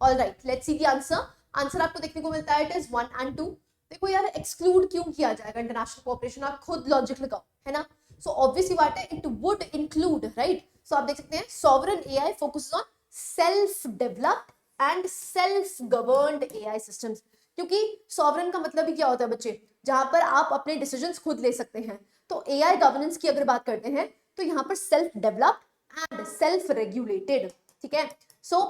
All right, let's see the answer. Answer आपको देखने को मिलता है, इट इज 1 and 2. देखो यार, एक्सक्लूड क्यों किया जाएगा इंटरनेशनल कोऑपरेशन, आप खुद लॉजिक लगाओ, है ना. सो ऑब्वियसली बात है, इट वुड इंक्लूड, राइट. सो आप देख सकते हैं sovereign AI focuses on self developed and self governed AI systems. क्योंकि सॉवरन का मतलब ही क्या होता है बच्चे, जहां पर आप अपने डिसीजंस खुद ले सकते हैं. तो एआई गवर्नेंस की अगर बात करते हैं तो यहाँ पर self developed and self regulated, ठीक है. So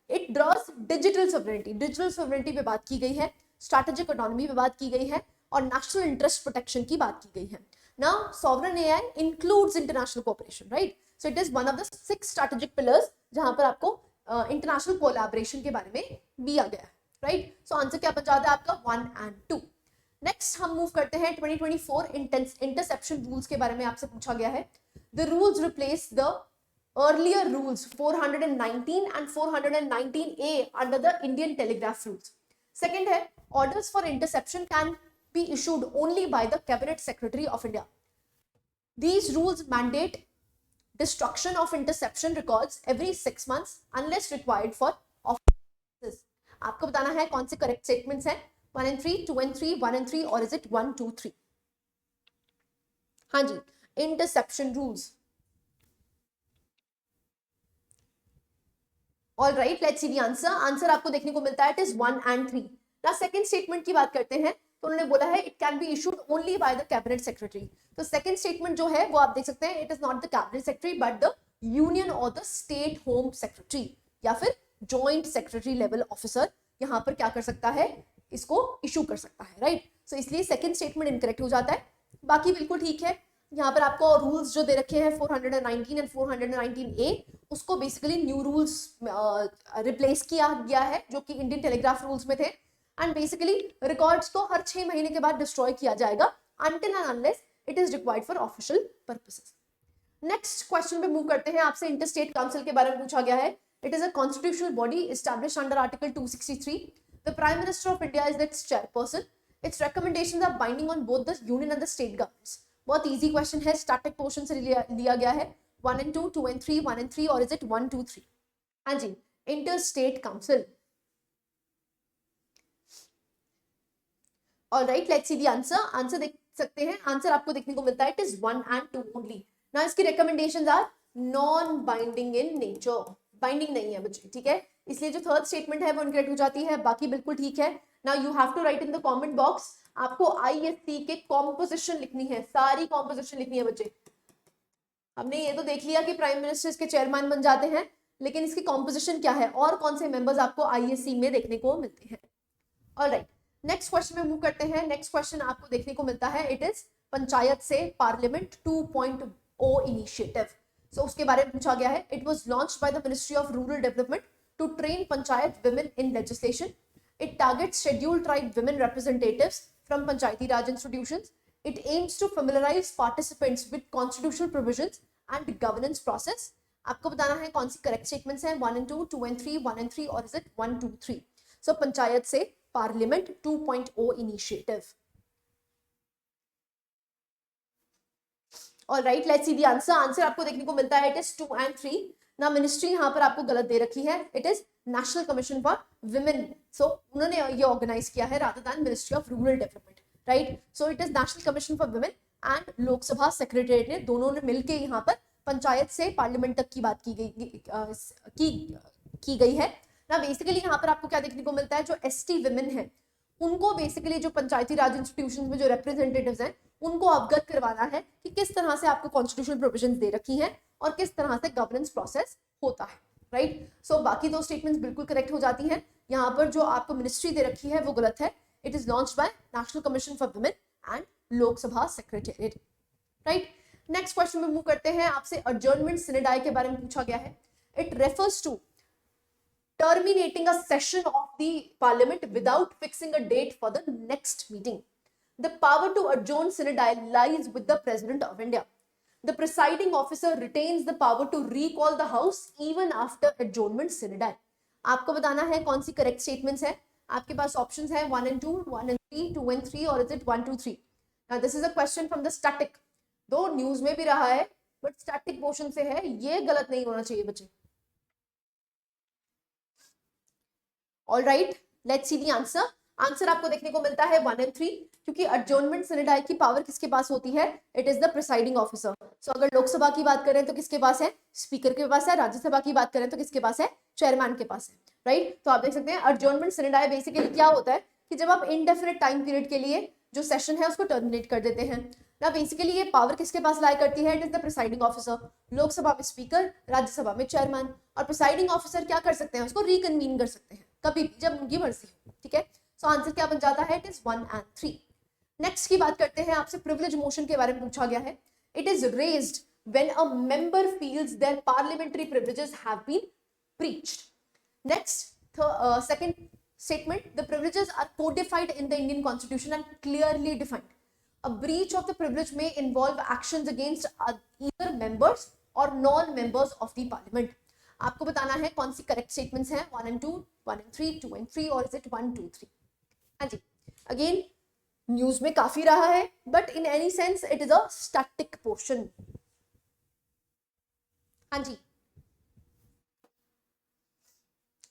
it draws digital sovereignty, digital sovereignty पे बात की गई है, स्ट्रैटेजिक ऑटोनॉमी पे बात की गई है, और नेशनल इंटरेस्ट प्रोटेक्शन की बात की गई है. Now, sovereign AI includes international cooperation, right? So it is one of the 6 strategic pillars जहां पर आपको international collaboration के बारे में दिया गया है, right? So आंसर क्या बन जाता है आपका, 1 and 2. नेक्स्ट हम मूव करते हैं 2024 इंटरसेप्शन रूल्स के बारे में आपसे पूछा गया है. The rules replace the earlier rules 419 and 419A under the Indian Telegraph rules. Second है, orders for interception can be issued only by the Cabinet Secretary of India. These rules mandate destruction of interception records every 6 months unless required for offices. आपको बताना है कौन से correct statements हैं, 1 and 3, 2 and 3, 1 and 3, और is it 1, 2, 3? हाँ जी, interception rules. All right, let's see the answer. Answer आपको देखने को मिलता है, इट इज 1 and 3. ना सेकंड स्टेटमेंट की बात करते हैं तो उन्होंने बोला है it can be issued only by the cabinet secretary. तो सेकंड स्टेटमेंट जो है वो आप देख सकते हैं, it is not the cabinet secretary but the union और द स्टेट होम सेक्रेटरी या फिर जॉइंट सेक्रेटरी लेवल ऑफिसर यहाँ पर क्या कर सकता है, इसको इशू कर सकता है, राइट. सो इसलिए सेकंड स्टेटमेंट इनकरेक्ट हो जाता है, बाकी बिल्कुल ठीक है. यहाँ पर आपको रूल्स जो दे रखे हैं 419 एंड 419A, उसको बेसिकली न्यू रूल्स रिप्लेस किया गया है जो कि इंडियन टेलीग्राफ रूल्स में थे. एंड बेसिकली रिकॉर्ड्स को हर 6 महीने के बाद डिस्ट्रॉय किया जाएगा until and unless it is required for official purposes. Next question पे मूव करते हैं. आपसे इंटरस्टेट काउंसिल के बारे में पूछा गया है. It is a constitutional body established under article 263. The prime minister of India is its chairperson. Its recommendations are binding on both the union and the state governments. बहुत इजी क्वेश्चन है, static portion से लिया गया है. 1 and 2, 2 and 3, 1 and 3, और is it 1, 2, 3? हाँ जी, interstate council. All right, let's see the answer. Answer देख सकते हैं, आंसर आपको देखने को मिलता है, it is 1 and 2 only. Now इसकी recommendations are non binding in nature. Binding नहीं है बच्चे, ठीक है. इसलिए जो थर्ड स्टेटमेंट है वो इनकरेक्ट हो जाती है, बाकी बिल्कुल ठीक है. Now you have to write in the comment box. आपको ISC के कॉम्पोजिशन लिखनी है, सारी कॉम्पोजिशन लिखनी है बच्चे. हमने ये तो देख लिया कि प्राइम मिनिस्टर इसके चेयरमैन बन जाते हैं, लेकिन इसकी कॉम्पोजिशन क्या है और कौन से मेंबर्स आपको ISC में देखने को मिलते हैं. ऑलराइट, नेक्स्ट क्वेश्चन में मूव करते हैं. नेक्स्ट क्वेश्चन आपको देखने को मिलता है, इट इज पंचायत से पार्लियामेंट 2.0 इनिशिएटिव. सो उसके बारे में पूछा गया है. It was launched by the ministry of rural development to train panchayat women in legislation. It targets scheduled tribe women representatives from Panchayati Raj institutions. It aims to familiarize participants with constitutional provisions and governance process. आपको बताना है कौन सी correct statements हैं, 1 and 2, 2 and 3, 1 and 3, और is it 1, 2, 3? सो पंचायत से parliament 2.0 initiative? Alright, let's see the answer. Answer आपको देखने को मिलता है इट इज 2 and 3। ना मिनिस्ट्री यहाँ पर आपको गलत दे रखी है, it is national commission for women. So उन्होंने ये ऑर्गेनाइज किया है rather than ministry of rural development, right. So it is national commission for women and Lok Sabha secretariat ने दोनों ने मिलकर यहाँ पर पंचायत से पार्लियामेंट तक की बात की गई है ना। बेसिकली यहाँ पर आपको क्या देखने को मिलता है, जो एसटी विमेन है उनको बेसिकली जो पंचायती राज इंस्टीट्यूशंस में जो रिप्रेजेंटेटिव्स हैं उनको अवगत करवाना है कि किस तरह से आपको कॉन्स्टिट्यूशनल प्रोविजंस दे रखी हैं और किस तरह से गवर्नेंस प्रोसेस होता है, राइट। सो बाकी दो स्टेटमेंट्स बिल्कुल करेक्ट हो जाती हैं। यहाँ पर जो आपको मिनिस्ट्री दे रखी है वो गलत है, it is launched by national commission for women and Lok Sabha secretariat, right. Next question में मूव करते हैं। आपसे अडजर्नमेंट सिनेडाई के बारे में पूछा गया है। It refers to terminating a session of the parliament without fixing a date for the next meeting. The power to adjourn synodi lies with the President of India. The presiding officer retains the power to recall the house even after adjournment synodi. आपको बताना है कौन सी correct statements है। आपके पास options है 1 and 2, 1 and 3, 2 and 3 और is it 1, 2, 3। Now this is a question from the static, दो न्यूज में भी रहा है बट स्टैटिक पोर्शन से है, ये गलत नहीं होना चाहिए बच्चे। All right, let's see the answer. Answer आपको देखने को मिलता है 1 and 3, क्योंकि adjournment सिनेडाई की पावर किसके पास होती है, it is the presiding officer. So अगर लोकसभा की बात करें तो किसके पास है, स्पीकर के पास है। राज्यसभा की बात करें तो किसके पास है, चेयरमैन के पास है, राइट। तो आप देख सकते हैं adjournment सिनेडाई बेसिकली क्या होता है कि जब आप इनडेफिनिट टाइम पीरियड के लिए जो सेशन है उसको टर्मिनेट कर देते हैं ना। बेसिकली ये पावर किसके पास लाई करती है, it is the presiding officer. Lok Sabha में स्पीकर, राज्यसभा में चेयरमैन, और प्रिसाइडिंग ऑफिसर क्या कर सकते हैं, उसको रिकन्वीन कर सकते हैं कभी भी जब उनकी मर्जी हो, ठीक है। सो आंसर क्या बन जाता है, इट इज 1 and 3। नेक्स्ट की बात करते हैं। आपसे प्रिविलेज मोशन के बारे में पूछा गया है। It is raised when a member feels their parliamentary privileges have been breached. Next second statement, the privileges are codified in the Indian constitution and clearly defined. A breach of the privilege may involve actions against either members or non-members of the parliament. आपको बताना है कौन सी correct statements हैं, 1 and 2, 1 and 3, 2 and 3 और is it 1, 2, 3। हाँ जी, again news में काफी रहा है but in any sense it is a static portion. हाँ जी,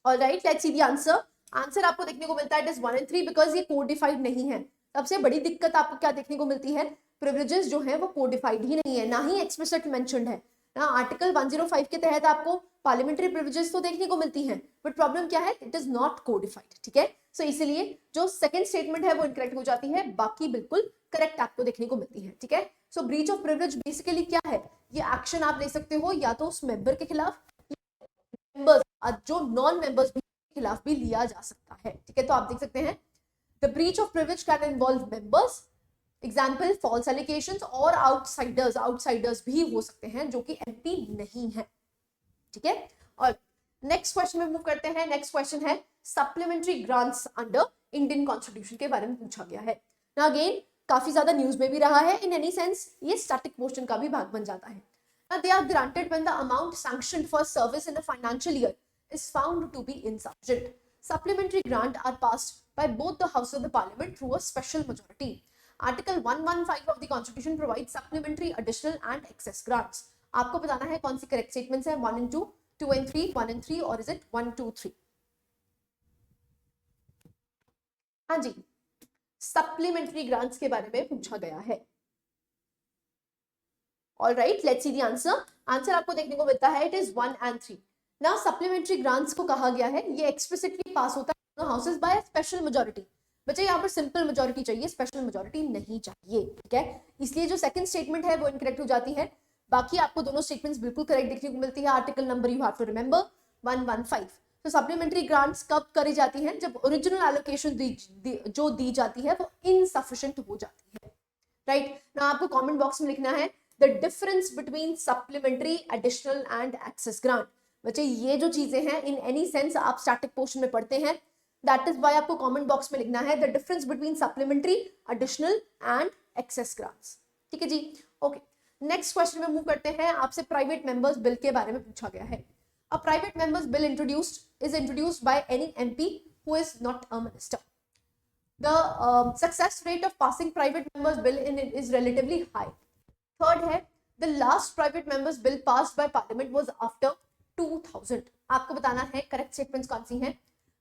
alright, let's see the answer. Answer आपको देखने को मिलता है इट इज 1 and 3 बिकॉज ये कोडिफाइड नहीं है। सबसे बड़ी दिक्कत आपको क्या देखने को मिलती है, प्रिविलेजेस जो है वो कोडिफाइड ही नहीं है, ना ही एक्सप्लिसिट मेंशन्ड है ना। आर्टिकल 105 के तहत आपको पार्लियामेंट्री प्रिविलेजेस तो देखने को मिलती हैं बट प्रॉब्लम क्या है, इट इज नॉट कोडिफाइड, ठीक है। सो इसीलिए जो सेकंड स्टेटमेंट है वो इनकरेक्ट हो जाती है, बाकी बिल्कुल करेक्ट आपको देखने को मिलती है, ठीक है। सो ब्रीच ऑफ प्रिविलेज बेसिकली क्या है, ये एक्शन आप ले सकते हो या तो उस मेंबर के खिलाफ, मेंबर्स जो नॉन मेंबर्स के खिलाफ भी लिया जा सकता है, ठीक है। तो आप देख सकते हैं the breach of privilege can involve members, example false allegations, और outsiders भी हो सकते हैं जो कि एमपी नहीं है, ठीक है। और नेक्स्ट क्वेश्चन में मूव करते हैं। नेक्स्ट क्वेश्चन है supplementary grants under Indian constitution के बारे में पूछा गया है ना। अगेन काफी ज्यादा न्यूज में भी रहा है, इन एनी सेंस ये स्टैटिक पोर्शन का भी भाग बन जाता है ना। They are granted when the amount sanctioned for service in a financial year is found to be insufficient. Supplementary grant are passed by both the houses of the parliament through a special majority. Article 115 of the constitution provides supplementary, additional and excess grants. आपको बताना है कौन सी correct statements है, 1 and 2, 2 and 3, 1 and 3 और is it 1, 2, 3। हाँ जी, supplementary grants के बारे में पूछा गया है। All right, let's see the answer. Answer आपको देखने को मिलता है, it is 1 and 3. ना सप्लीमेंट्री ग्रांट्स को कहा गया है ये एक्सप्लिसिटली पास होता है हाउसेस बाय स्पेशल मेजॉरिटी। बच्चे यहाँ पर सिंपल मेजॉरिटी चाहिए, स्पेशल मेजॉरिटी नहीं चाहिए, ठीक है। इसलिए जो सेकंड स्टेटमेंट है वो इनकरेक्ट हो जाती है, बाकी आपको दोनों स्टेटमेंट्स बिल्कुल करेक्ट देखने को मिलती है। Article number you have to remember 115। तो सप्लीमेंट्री ग्रांट्स कब करी जाती हैं, जब ओरिजिनल एलोकेशन जो दी जाती है वो इनसफिशिएंट हो जाती है, राइट ना। आपको कमेंट बॉक्स में लिखना है the difference between supplementary, additional and excess grant. बच्चे ये जो चीजें हैं इन एनी सेंस आप स्टैटिक पोर्शन में पढ़ते हैं, दैट इज व्हाई आपको कमेंट बॉक्स में लिखना है the difference between supplementary, additional and excess grants, ठीक है जी। ओके, नेक्स्ट क्वेश्चन में मूव करते हैं। आपसे प्राइवेट मेंबर्स बिल के बारे में पूछा गया है। A private members bill introduced by any MP who is not a minister. the success rate of passing private members bill in it is relatively high. Third है, the last private members bill passed by parliament was after 2000. आपको बताना है correct statements कौन सी हैं,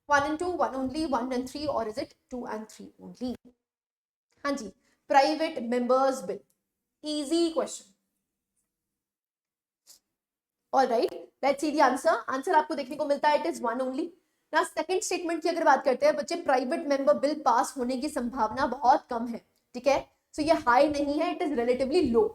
1 and 2, 1 only, 1 and 3, or is it 2 and 3 only? हाँ जी, private members bill, easy question. All right, let's see the answer. Answer आपको देखने को मिलता है, it is 1 only. ना सेकंड स्टेटमेंट की अगर बात करते हैं बच्चे, प्राइवेट मेंबर बिल पास होने की संभावना बहुत कम है, ठीक है, सो ये हाई नहीं है, it is relatively low.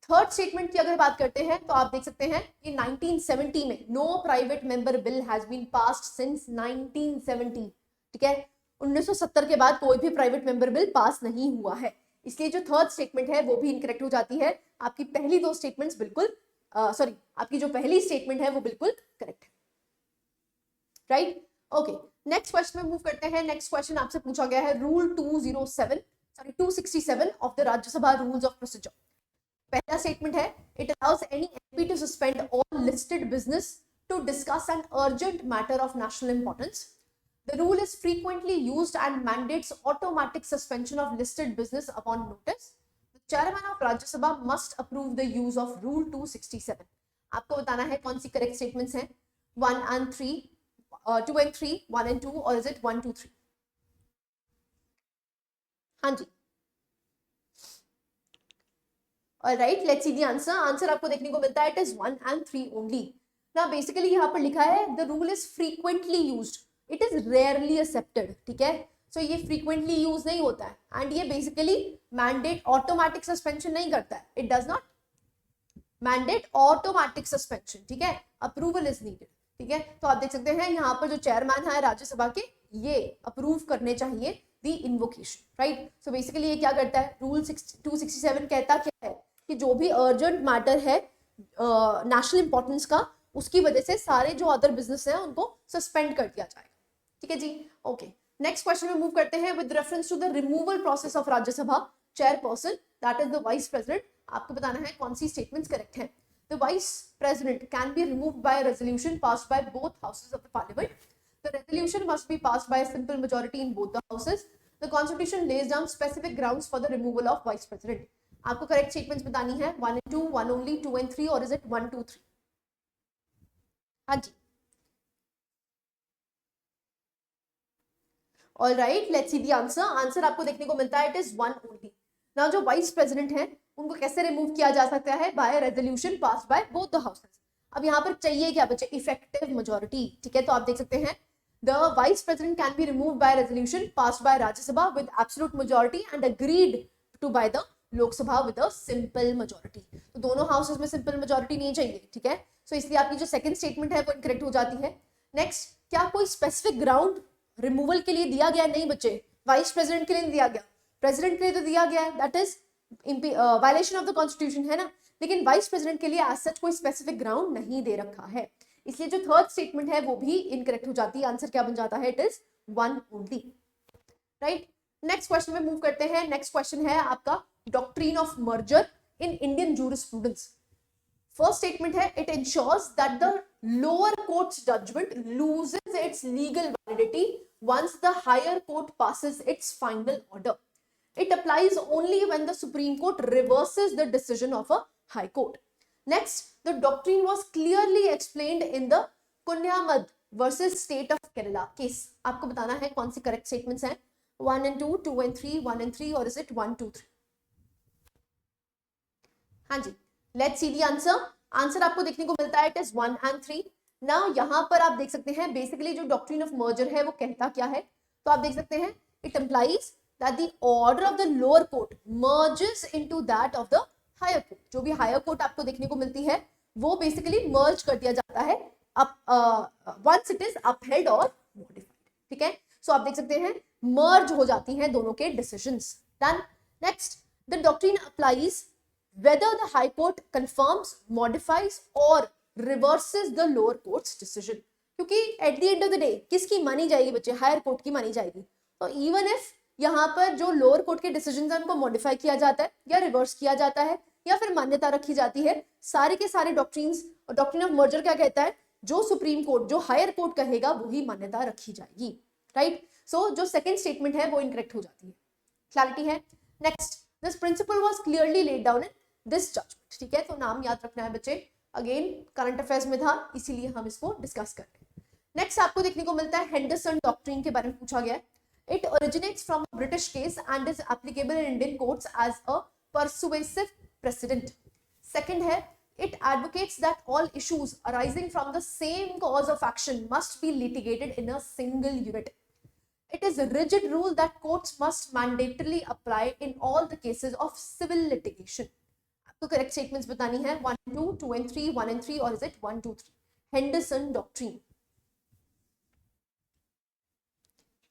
Third statement की अगर बात करते हैं तो आप देख सकते हैं कि 1970 में no private member bill has been passed since 1970, ठीक है, 1970 के बाद कोई भी प्राइवेट मेंबर बिल पास नहीं हुआ है, इसलिए जो थर्ड स्टेटमेंट है वो भी इनकरेक्ट हो जाती है. आपकी पहली दो स्टेटमेंट्स बिल्कुल सॉरी आपकी जो पहली स्टेटमेंट है वो बिल्कुल करेक्ट है, राइट. ओके, नेक्स्ट क्वेश्चन में मूव करते हैं. नेक्स्ट क्वेश्चन आपसे पूछा गया है rule 267 of the Rajya Sabha rules of procedure. पहला स्टेटमेंट है, it allows any MP to suspend all listed business to discuss an urgent matter of national importance. The rule is frequently used and mandates automatic suspension of listed business upon notice. The chairman of Rajya Sabha must approve the use of Rule 267. आपको बताना है कौन सी correct statements हैं, 1 and 3, 2 and 3, 1 and 2, or is it 1, 2, 3? हाँ जी. All right, let's see the answer. Answer आपको देखने को मिलता है, it is 1 and 3 only. Now basically यहाँ पर लिखा है the rule is frequently used. It is rarely accepted, ठीक है, सो ये फ्रीक्वेंटली यूज नहीं होता है एंड ये बेसिकली मैंडेट ऑटोमेटिक सस्पेंशन नहीं करता है, it does not mandate automatic suspension, ठीक है, अप्रूवल इज नीडेड, ठीक है. तो आप देख सकते हैं यहाँ पर जो चेयरमैन है राज्यसभा के, ये अप्रूव करने चाहिए the invocation, right. So basically ये क्या करता है, रूल 267 कहता क्या है कि जो भी अर्जेंट मैटर है नेशनल इंपॉर्टेंस का, उसकी वजह से सारे जो अदर बिजनेस हैं उनको सस्पेंड कर दिया जाएगा, ठीक है जी. ओके, नेक्स्ट क्वेश्चन में मूव करते हैं. With reference to the removal process of Rajya Sabha chairperson, that is the vice president, आपको बताना है कौन सी स्टेटमेंट्स करेक्ट हैं. The vice president can be removed by resolution passed by both houses of the parliament. The resolution must be passed by a simple majority in both the houses. The constitution lays down specific grounds for the removal of vice president. आपको correct statements बतानी है, 1 and 2, 1 only, 2 and 3, और is it 1, 2, 3? हाँ जी. All right, let's see the answer. Answer आपको देखने को मिलता है, it is 1 only. Now जो वाइस प्रेसिडेंट हैं उनको कैसे रिमूव किया जा सकता है, by resolution passed by both the houses. अब यहाँ पर चाहिए क्या बच्चे, इफेक्टिव मेजॉरिटी, ठीक है. तो आप देख सकते हैं the vice president can be removed by resolution passed by Rajya Sabha with absolute majority and agreed to by the Lok Sabha with a simple majority. तो दोनों हाउसेस में सिंपल मेजॉरिटी नहीं चाहिए, ठीक है. सो इसलिए आपकी जो सेकंड स्टेटमेंट है वो इनकरेक्ट हो जाती है. नेक्स्ट, क्या कोई स्पेसिफिक ग्राउंड रिमूवल के लिए दिया गया? नहीं बच्चे, वाइस प्रेसिडेंट के लिए दिया गया, प्रेसिडेंट के लिए तो दिया गया है, that is violation of the constitution, है ना. लेकिन वाइस प्रेसिडेंट के लिए एज सच कोई स्पेसिफिक ग्राउंड नहीं दे रखा है, इसलिए जो थर्ड स्टेटमेंट है वो भी इनकरेक्ट हो जाती है. आंसर क्या बन जाता है, it is 1 only, right. Next question में मूव करते हैं. नेक्स्ट क्वेश्चन है आपका doctrine of merger in Indian jurisprudence. First statement है, it ensures that the lower courts judgment loses its legal validity once the higher court passes its final order. It applies only when the Supreme Court reverses the decision of a high court. Next, the doctrine was clearly explained in the Kunyamad versus State of Kerala case. आपको बताना है कौन सी correct statements हैं, 1 and 2, 2 and 3, 1 and 3, or is it 1, 2, 3? हाँ जी, let's see the answer. Answer आपको देखने को मिलता है, it is 1 and 3. नाउ यहाँ पर आप देख सकते हैं बेसिकली जो डॉक्ट्रिन ऑफ मर्जर है वो कहता क्या है. तो आप देख सकते हैं, it implies that the order of the lower court merges into that of the higher court. जो भी हायर कोर्ट आपको देखने को मिलती है वो बेसिकली मर्ज कर दिया जाता है वंस इट इज अपहेल्ड और मॉडिफाइड, ठीक है. सो आप देख सकते हैं मर्ज हो जाती हैं दोनों के decisions. Done. Next, the doctrine applies whether the high court confirms, modifies or reverses the lower court's decision. क्योंकि at the end of the day किसकी मानी जाएगी बच्चे, हायर कोर्ट की मानी जाएगी. तो इवन इफ यहाँ पर जो लोअर कोर्ट के डिसीजन है उनको मॉडिफाई किया जाता है या रिवर्स किया जाता है या फिर मान्यता रखी जाती है, सारे के सारे डॉक्ट्रिन्स और डॉक्ट्रिन ऑफ मर्जर क्या कहता है, जो सुप्रीम कोर्ट, जो हायर कोर्ट कहेगा वही मान्यता रखी जाएगी. राइट। सो जो सेकंड स्टेटमेंट है वो इनकरेक्ट हो जाती है। क्लैरिटी है? Next, this principle was clearly laid down in this judgement. ठीक है, तो नाम याद रखना है बच्चे, अगेन करंट अफेयर्स में था इसीलिए हम इसको डिस्कस कर रहे हैं। नेक्स्ट आपको देखने को मिलता है हेंडरसन डॉक्ट्रिन के बारे में पूछा गया है। It originates from a British case and is applicable in Indian courts as a persuasive precedent. Second है, it advocates that all issues arising from the same cause of action must be litigated in a single unit. It is a rigid rule that courts must mandatorily apply in all the cases of civil litigation. आपको correct statements बतानी है 1 and 2, 2 and 3, 1 and 3, or is it 1, 2, 3? Henderson doctrine.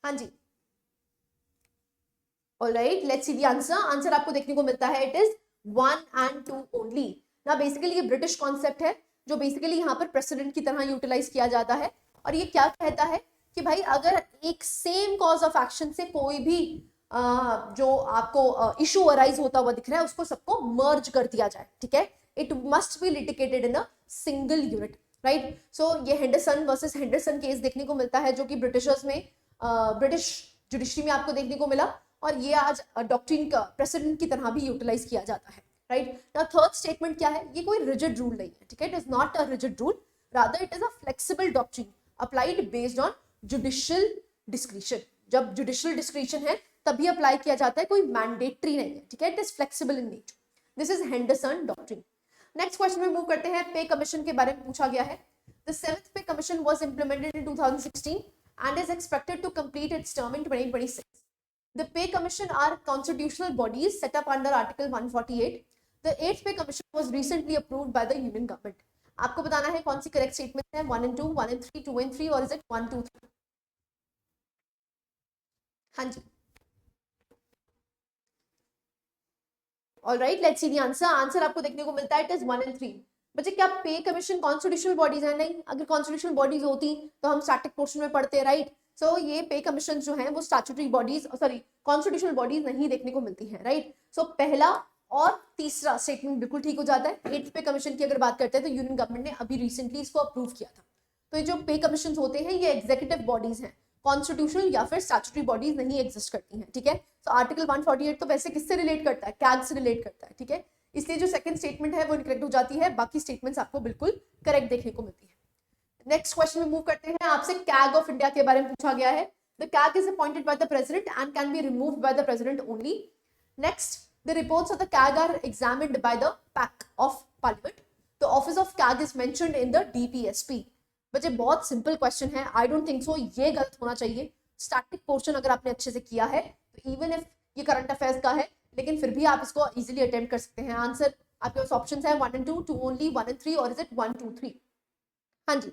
हाँ जी, all right, let's see the answer. Answer आपको देखने को मिलता है it is 1 and 2 only. ना बेसिकली ये ब्रिटिश कॉन्सेप्ट है जो बेसिकली यहाँ पर प्रेसिडेंट की तरह यूटिलाइज किया जाता है, और ये क्या कहता है कि भाई अगर एक सेम कॉज ऑफ एक्शन से कोई भी जो आपको इशू अराइज होता हुआ दिख रहा है उसको सबको मर्ज कर दिया जाए। ठीक है, it must be litigated in a single unit, right. So ये हेंडरसन वर्सेस हेंडरसन केस देखने को मिलता है जो कि ब्रिटिशर्स में ब्रिटिश जुडिशरी में आपको देखने को मिला, और ये आज डॉक्ट्रिन का प्रेसिडेंट की तरह भी यूटिलाइज किया जाता है, राइट। नाउ थर्ड स्टेटमेंट क्या है, ये कोई रिजिड रूल नहीं है। ठीक है, it is not a rigid rule, rather it is a flexible doctrine applied based on judicial discretion. जब जुडिशियल डिस्क्रिशन है तभी अप्लाई किया जाता है, कोई मैंडेटरी नहीं है। ठीक है, it is flexible in nature. This is Henderson doctrine. Next question में मूव करते हैं, पे कमीशन के बारे में पूछा गया है। द 7th पे commission was implemented in 2016 and is expected to complete its term in 2026. The pay commission are constitutional bodies set up under Article 148. The 8th pay commission was recently approved by the union government. आपको बताना है कौन सी correct statement है, 1 and 2, 1 and 3, 2 and 3, और is it 1, 2, 3? हाँ जी, all right, let's see the answer. Answer आपको देखने को मिलता है इट इज 1 and 3। बच्चे क्या पे कमीशन कॉन्स्टिट्यूशनल बॉडीज है? नहीं, अगर कॉन्स्टिट्यूशनल बॉडीज होती तो हम स्टैटिक पोर्शन में पढ़ते हैं, राइट। सो ये पे कमीशन जो है वो statutory bodies, sorry constitutional bodies नहीं देखने को मिलती है, राइट। सो पहला और तीसरा स्टेटमेंट बिल्कुल ठीक हो जाता है। 8th पे कमीशन की अगर बात करते हैं तो यूनियन गवर्नमेंट ने अभी रिसेंटली इसको अप्रूव किया था। तो ये जो पे कमीशन होते हैं ये एग्जीक्यूटिव बॉडीज हैं, कॉन्स्टिट्यूशनल या फिर स्टैट्यूटरी बॉडीज नहीं एग्जिस्ट करती हैं। ठीक है, तो आर्टिकल 148 तो वैसे किससे रिलेट करता है? कैग से रिलेट करता है। ठीक है, इसलिए जो सेकंड स्टेटमेंट है वो इनकरेक्ट हो जाती है, बाकी स्टेटमेंट्स आपको बिल्कुल करेक्ट देखने को मिलती है। नेक्स्ट क्वेश्चन में मूव करते हैं, आपसे कैग ऑफ इंडिया के बारे में पूछा गया है। The CAG is appointed by the president and can be removed by the president only. Next, the reports of the CAG are examined by the PAC of parliament. The office of CAG is mentioned in the DPSP. बच्चे बहुत simple question है, I don't think so ये गलत होना चाहिए। Static portion अगर आपने अच्छे से किया है तो इवन इफ ये करंट अफेयर्स का है लेकिन फिर भी आप इसको इजीली अटेम्प्ट कर सकते हैं। आंसर आपके पास ऑप्शंस है 1 and 2, 2 only, 1 and 3, और इज इट 1, 2, 3? हाँ जी,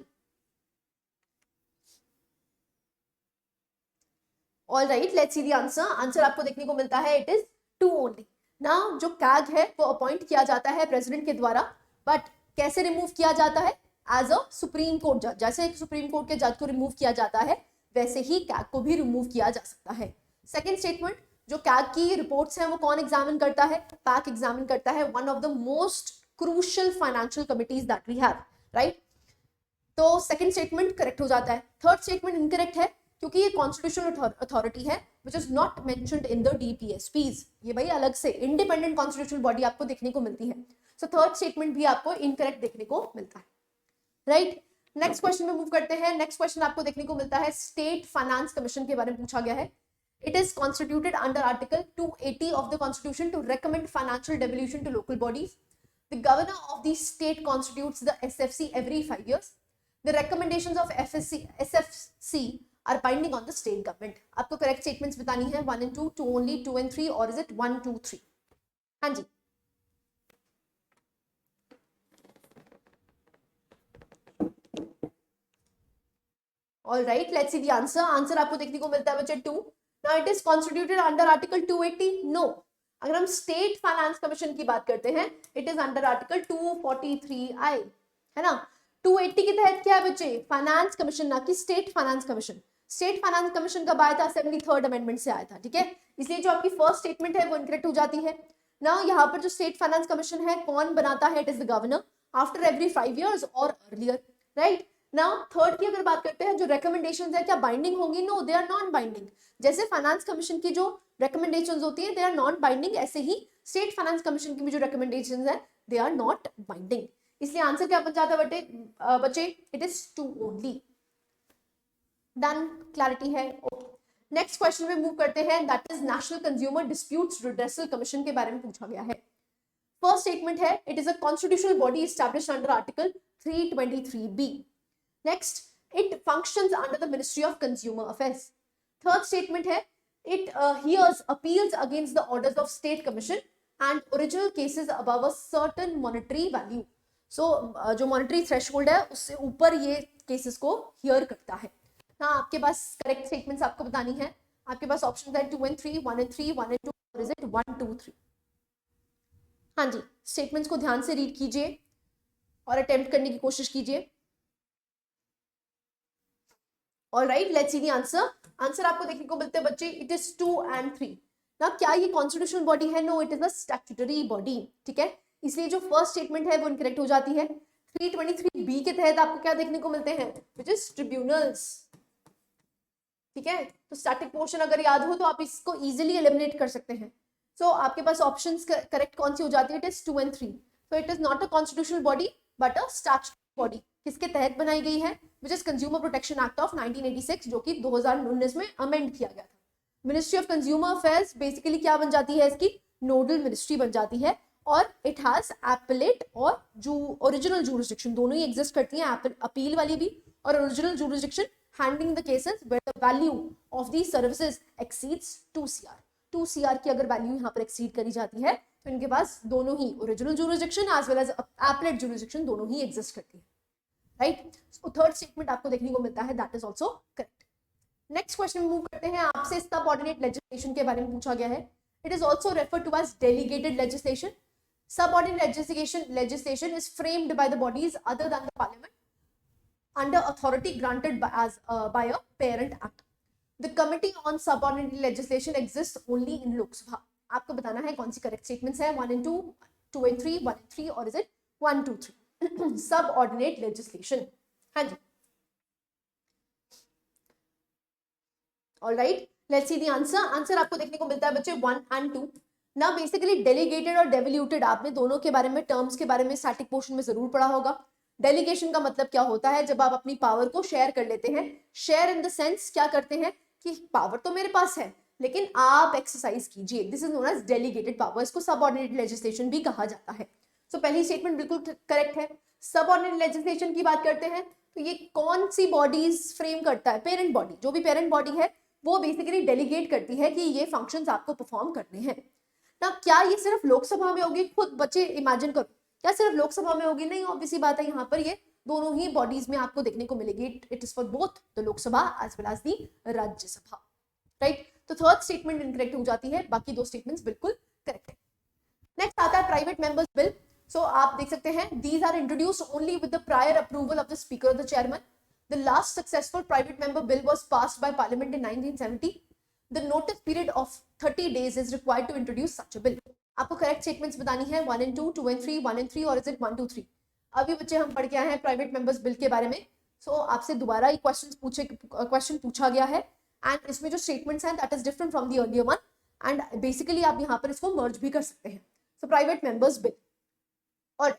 all right, let's see the answer. Answer आपको देखने को मिलता है इट इज 2 only। ना जो कैग है वो अपॉइंट किया जाता है प्रेसिडेंट के द्वारा, बट कैसे रिमूव किया जाता है? एज अ सुप्रीम कोर्ट जज। जैसे एक सुप्रीम कोर्ट के जज को रिमूव किया जाता है वैसे ही कैग को भी रिमूव किया जा सकता है। सेकेंड स्टेटमेंट, जो कैग की रिपोर्ट्स हैं वो कौन एग्जामिन करता है? पैक एग्जामिन करता है, one of the most crucial financial committees that we have, right. तो सेकंड स्टेटमेंट करेक्ट हो जाता है। थर्ड स्टेटमेंट इनकरेक्ट है क्योंकि ये कॉन्स्टिट्यूशनल अथॉरिटी है which is not mentioned in the DPSPs. ये भाई अलग से इंडिपेंडेंट कॉन्स्टिट्यूशनल बॉडी आपको देखने को मिलती है। सो थर्ड स्टेटमेंट भी आपको इनकरेक्ट देखने को मिलता है, राइट। नेक्स्ट क्वेश्चन में मूव करते हैं। नेक्स्ट क्वेश्चन आपको देखने को मिलता है स्टेट फाइनेंस कमीशन के बारे में पूछा गया है। It is constituted under Article 280 of the Constitution to recommend financial devolution to local bodies. The governor of the state constitutes the SFC every 5 years. The recommendations of SFC are binding on the state government. आपको correct statements बतानी है 1 and 2, 2 only, 2 and 3, or is it 1, 2, 3? हाँ जी, all right, let's see the answer. Answer आपको देखने को मिलता है बच्चे 2. Now it is constituted under Article 280. No. अगर हम स्टेट फाइनेंस कमीशन की बात करते हैं it is under article 243I, है ना। 280 के तहत क्या है बच्चे? फाइनेंस कमीशन, ना कि state finance commission. State finance commission कब आया था? 73rd अमेंडमेंट से आया था, ठीक है। इसलिए जो आपकी फर्स्ट स्टेटमेंट है वो इनकरेक्ट हो जाती है ना। यहाँ पर जो स्टेट फाइनेंस कमीशन है कौन बनाता है? It is the governor after every 5 years और अर्लियर, राइट। नाउ थर्ड की अगर बात करते हैं, जो रिकमेंडेशंस है क्या बाइंडिंग होंगी? No, they are non binding. जैसे फाइनेंस कमीशन की जो रिकमेंडेशंस होती है दे आर नॉन बाइंडिंग, ऐसे ही स्टेट फाइनेंस कमीशन की भी जो रिकमेंडेशंस है दे आर नॉट बाइंडिंग। इसलिए आंसर क्या बन जाता है बच्चे? It is 2 only. Done, clarity है? नेक्स्ट क्वेश्चन में मूव करते हैं, that is national consumer disputes redressal commission के बारे में पूछा गया है। फर्स्ट स्टेटमेंट है, it is a constitutional body established under article 323B। Next, it functions under the ministry of consumer affairs. Third statement है, it hears appeals against the orders of state commission and original cases above a certain monetary value. So जो monetary threshold है उससे ऊपर ये cases को here करता है। हाँ, आपके पास करेक्ट स्टेटमेंट्स आपको बतानी है। आपके पास ऑप्शन है 2 and 3, 1 and 3, 1 and 2, और इज इट 1, 2, 3? हाँ जी, स्टेटमेंट्स को ध्यान से रीड कीजिए और अटेम्प्ट करने की कोशिश कीजिए। Alright, let's see the answer. Answer आपको देखने को मिलते हैं बच्चे, इट इज 2 and 3। ना क्या ये कॉन्स्टिट्यूशनल बॉडी है? No, it is a statutory body, ठीक है। इसलिए जो फर्स्ट स्टेटमेंट है वो इनकरेक्ट हो जाती है। 323B के तहत आपको क्या देखने को मिलते हैं? विच इज ट्रिब्यूनल्स, ठीक है। तो स्टैटिक पोर्शन अगर याद हो तो आप इसको इजीली एलिमिनेट कर सकते हैं। सो आपके पास ऑप्शंस करेक्ट कौन सी हो जाती है? It is 2 and 3। So it is not a constitutional body but a statutory body. किसके तहत बनाई गई है? Which is consumer protection act of 1986, जो कि 2019 में अमेंड किया गया था। Ministry of consumer affairs basically क्या बन जाती है? इसकी नोडल मिनिस्ट्री बन जाती है, और इट हैज एपेलेट और जो ओरिजिनल जूरिसडिक्शन दोनों ही एग्जिस्ट करती हैं, अपील वाली भी और original जूरिसडिक्शन, handling the cases where the value of these services exceeds 2 CR। 2 CR की अगर वैल्यू यहाँ पर एक्सीड करी जाती है तो इनके पास दोनों ही original jurisdiction as well as appellate jurisdiction दोनों ही एग्जिस्ट करती है, राइट। सो थर्ड स्टेटमेंट आपको देखने को मिलता है, that is also correct. Next question move करते हैं, आपसे सबऑर्डिनेट लेजिस्लेशन के बारे में पूछा गया है। It is also refer to as delegated legislation. Subordinate legislation is framed by the bodies other than the parliament under authority granted by a parent act. The committee on subordinate legislation exists only in Lok Sabha। आपको बताना है कौन सी correct statements है? 1 and 2, 2 and 3, 1 and 3, और is it 1, 2, 3? Subordinate legislation, हाँ जी। Alright, let's see the answer. Answer आपको देखने को मिलता है बच्चे 1 and 2। ना बेसिकली डेलीगेटेड और डेवल्यूटेड, आपने दोनों के बारे में, टर्म्स के बारे में स्टैटिक पोर्शन में जरूर पढ़ा होगा। डेलीगेशन का मतलब क्या होता है? जब आप अपनी पावर को शेयर कर लेते हैं। शेयर इन द सेंस क्या करते हैं कि पावर तो मेरे पास है लेकिन आप एक्सरसाइज कीजिए, this is known as delegated power. इसको सबऑर्डिनेट लेजिस्लेशन भी कहा जाता है। सो पहली स्टेटमेंट बिल्कुल करेक्ट है। सबऑर्डिनेट लेजिस्लेशन की बात करते हैं तो ये कौन सी बॉडीज फ्रेम करता है? Parent body. जो भी पेरेंट बॉडी है वो बेसिकली डेलीगेट करती है कि ये फंक्शंस आपको परफॉर्म करने हैं। ना क्या ये सिर्फ लोकसभा में होगी? खुद बच्चे इमेजिन करो, क्या सिर्फ लोकसभा में होगी? नहीं, ऑब्वियसली बात है, यहाँ पर ये दोनों ही बॉडीज में आपको देखने को मिलेगी। It is for both the Lok Sabha as well as the Rajya Sabha, right. तो थर्ड स्टेटमेंट इनकरेक्ट हो जाती है, बाकी दो स्टेटमेंट्स बिल्कुल करेक्ट है। नेक्स्ट आता है प्राइवेट मेंबर्स बिल। सो आप देख सकते हैं, these are introduced only with the prior approval of the speaker of the chairman. The last successful private member bill was passed by parliament in 1970। The notice period of 30 days is required to introduce such a bill। आपको correct statements बतानी है 1 and 2, 2 and 3, 1 and 3, और is it 1, 2, 3? अभी बच्चे हम पढ़ के आए हैं प्राइवेट मेंबर्स बिल के बारे में। सो आपसे दोबारा एक क्वेश्चन पूछा गया है, एंड इसमें जो स्टेटमेंट्स हैं that is different from the earlier one, and basically आप यहाँ पर इसको मर्ज भी कर सकते हैं। सो प्राइवेट मेंबर्स बिल, और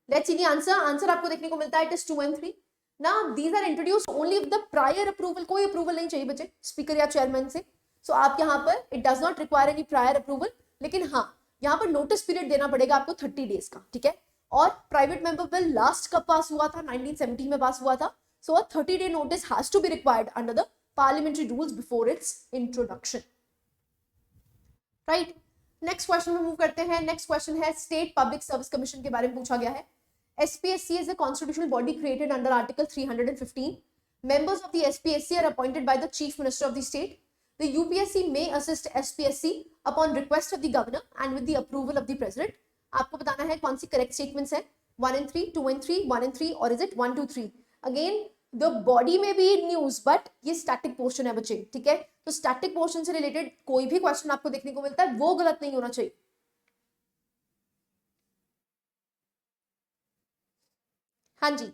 let's see the answer. Answer आपको देखने को मिलता है, इट इज 2 and 3। ना these are introduced only with the prior approval. कोई अप्रूवल नहीं चाहिए बच्चे स्पीकर या चेयरमैन से। सो आप यहाँ पर it does not require any prior approval, लेकिन हाँ यहाँ पर नोटिस पीरियड देना पड़ेगा आपको 30 डेज का, ठीक है। और प्राइवेट मेंबर बिल लास्ट कब पास हुआ था? 1970 में पास हुआ था। सो अ 30 day notice has to be required under the parliamentary rules before its introduction, right. Next question में मूव करते हैं। नेक्स्ट क्वेश्चन है स्टेट पब्लिक सर्विस कमीशन के बारे में पूछा गया है। SPSC is a constitutional body created under Article 315. Members of the SPSC are appointed by the Chief Minister of the state. The UPSC may assist SPSC upon request of the governor and with the approval of the president। आपको बताना है कौन सी correct statements है? 1 and 3, 2 and 3, 1 and 3, और is it 1, 2, 3? Again the body में भी news, but ये स्टैटिक पोर्शन है बच्चे, ठीक है। तो स्टैटिक पोर्शन से रिलेटेड कोई भी क्वेश्चन आपको देखने को मिलता है वो गलत नहीं होना चाहिए। हाँ जी,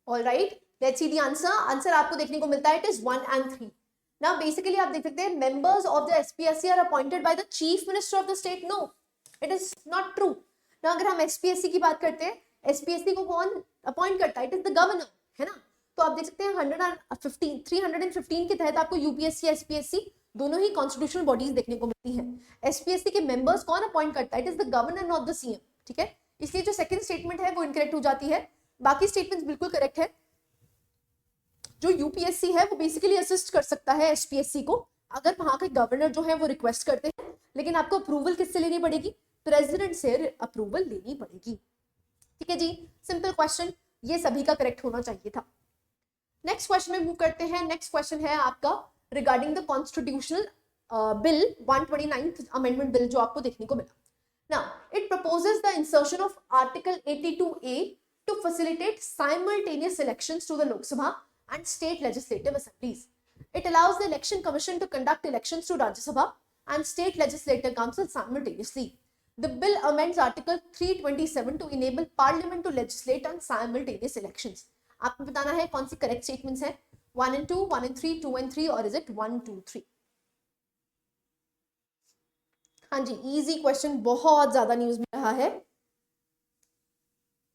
all right, let's see the answer. Answer आपको देखने को मिलता है it is 1 and 3। Now basically आप देख सकते हैं members of the SPSC are appointed by the chief minister of the state. No, it is not true. ना अगर हम एसपीएससी की बात करते हैं, एसपीएससी को कौन अपॉइंट करता है? इट इज द गवर्नर, है ना। तो आप देख सकते हैं 315 के तहत आपको यूपीएससी एसपीएससी दोनों ही कॉन्स्टिट्यूशनल बॉडीज देखने को मिलती है। एसपीएससी के मेंबर्स कौन अपॉइंट करता है? It is the governor not the CM, ठीक है। इसलिए जो सेकंड स्टेटमेंट है वो इनकरेक्ट हो जाती है, बाकी स्टेटमेंट्स बिल्कुल करेक्ट है। जो यूपीएससी है वो बेसिकली असिस्ट कर सकता है एसपीएससी को अगर वहां के गवर्नर जो है वो रिक्वेस्ट करते हैं, लेकिन आपको अप्रूवल किससे लेनी पड़ेगी? प्रेसिडेंट से अप्रूवल लेनी पड़ेगी, ठीक है जी। सिंपल क्वेश्चन, ये सभी का करेक्ट होना चाहिए था। नेक्स्ट क्वेश्चन में मूव करते हैं। नेक्स्ट क्वेश्चन है आपका regarding the constitutional bill 129th amendment bill जो आपको देखने को मिला। Now it proposes the insertion of article 82A to facilitate simultaneous elections to the Lok Sabha and state legislative assemblies. It allows the election commission to conduct elections to Rajya Sabha and state legislative council simultaneously. The bill amends article 327 to enable parliament to legislate on simultaneous elections. आपको बताना है कौन सी correct statements हैं, 1 and 2, 1 and 3, 2 and 3, और is it 1, 2, 3? हाँ जी, easy question बहुत ज्यादा न्यूज में रहा है।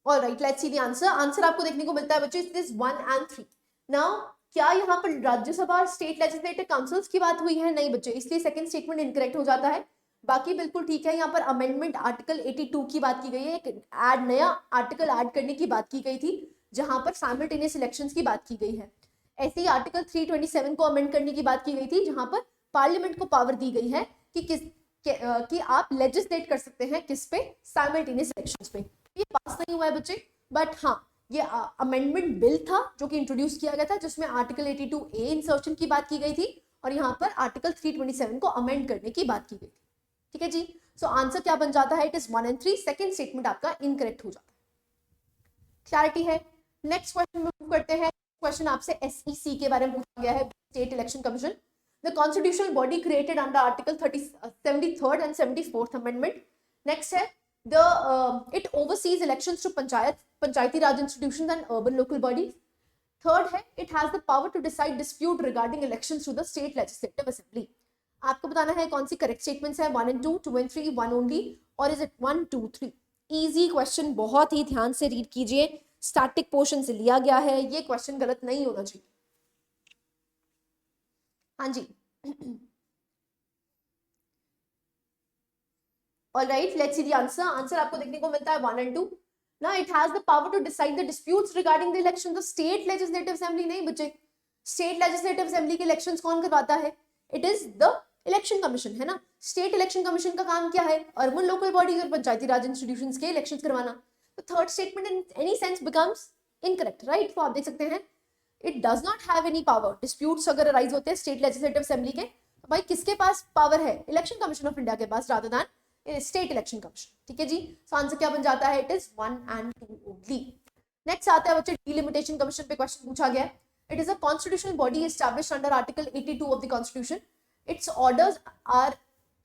Alright, let's see the answer. Answer आपको देखने को मिलता है बच्चों इट इज 1 and 3। नाउ क्या यहाँ पर राज्यसभा और स्टेट लेजिस्लेटिव काउंसिल्स की बात हुई है? नहीं बच्चों, इसलिए सेकंड स्टेटमेंट इनकरेक्ट हो जाता है। बाकी बिल्कुल ठीक है। यहाँ पर अमेंडमेंट आर्टिकल 82 की बात की गई है, एक नया आर्टिकल ऐड करने की बात की गई थी जहां पर साइमल्टेनियस इलेक्शंस की बात की गई है। ऐसे ही आर्टिकल 327 को अमेंड करने की बात की गई थी जहां पर पार्लियामेंट को पावर दी गई है कि आप लेजिस्लेट कर सकते हैं किस पे? साइमल्टेनियस इलेक्शंस पे। ये पास नहीं हुआ है बच्चे, बट हाँ ये अमेंडमेंट बिल था जो कि इंट्रोड्यूस किया गया था जिसमें आर्टिकल 82A इंसर्शन की बात की गई थी और यहाँ पर आर्टिकल 327 को अमेंड करने की बात की गई थी, ठीक है जी। सो आंसर क्या बन जाता है? It is 1 and 3। Second statement आपका इनकरेक्ट हो जाता है। क्लैरिटी है। नेक्स्ट क्वेश्चन में मूव करते हैं। क्वेश्चन आपसे एसईसी के बारे में पूछा गया है, state election commission. The constitutional body created under article 73rd and 74th amendment. Next है it oversees elections to panchayati raj institutions and urban local bodies. Third है it has the power to decide dispute regarding elections to the state legislative assembly. आपको बताना है कौन सी correct statements है, 1 and 2, 2 and 3, 1 only, और is it 1, 2, 3? Easy question, बहुत ही ध्यान से रीड कीजिए, स्टैटिक पोर्शन से लिया गया है, ये क्वेश्चन गलत नहीं होना चाहिए। हाँ जी alright, let's see the answer. Answer आपको देखने को मिलता है 1 and 2। Now it has the power to decide the disputes regarding the elections of state legislative assembly। नहीं बच्चे, स्टेट लेजिस्लेटिव असेंबली के इलेक्शंस कौन करवाता है? It is the election commission, है ना। स्टेट इलेक्शन कमीशन का काम क्या है? अर्बन लोकल बॉडीज और पंचायती राज इंस्टीट्यूशंस के इलेक्शंस करवाना। तो third statement in any sense becomes incorrect, right. तो आप देख सकते हैं it does not have any power. Disputes अगर अराइज होते हैं स्टेट लेजिस्लेटिव असेंबली के, तो भाई किसके पास पावर है? इलेक्शन कमीशन ऑफ इंडिया के पास, rather than state election commission, ठीक है जी। सो आंसर क्या बन जाता है? It is 1 and 2 only. Next आता है बच्चे डिलिमिटेशन कमीशन पे क्वेश्चन पूछा गया है। It is a constitutional body established under article 82 of the constitution. Its orders are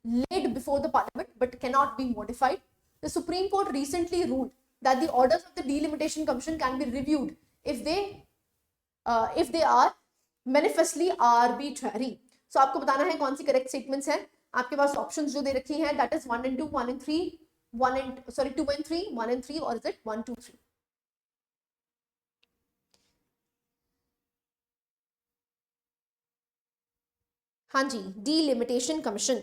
laid before the parliament but cannot be modified. The Supreme Court recently ruled that the orders of the delimitation commission can be reviewed if they are manifestly arbitrary. So आपको बताना है कौन सी correct statements हैं। आपके पास options जो दे रखी हैं that is 1 and 2, 1 and 3, 2 and 3, 1 and 3, और इज इट 1, 2, 3? हाँ जी, delimitation commission.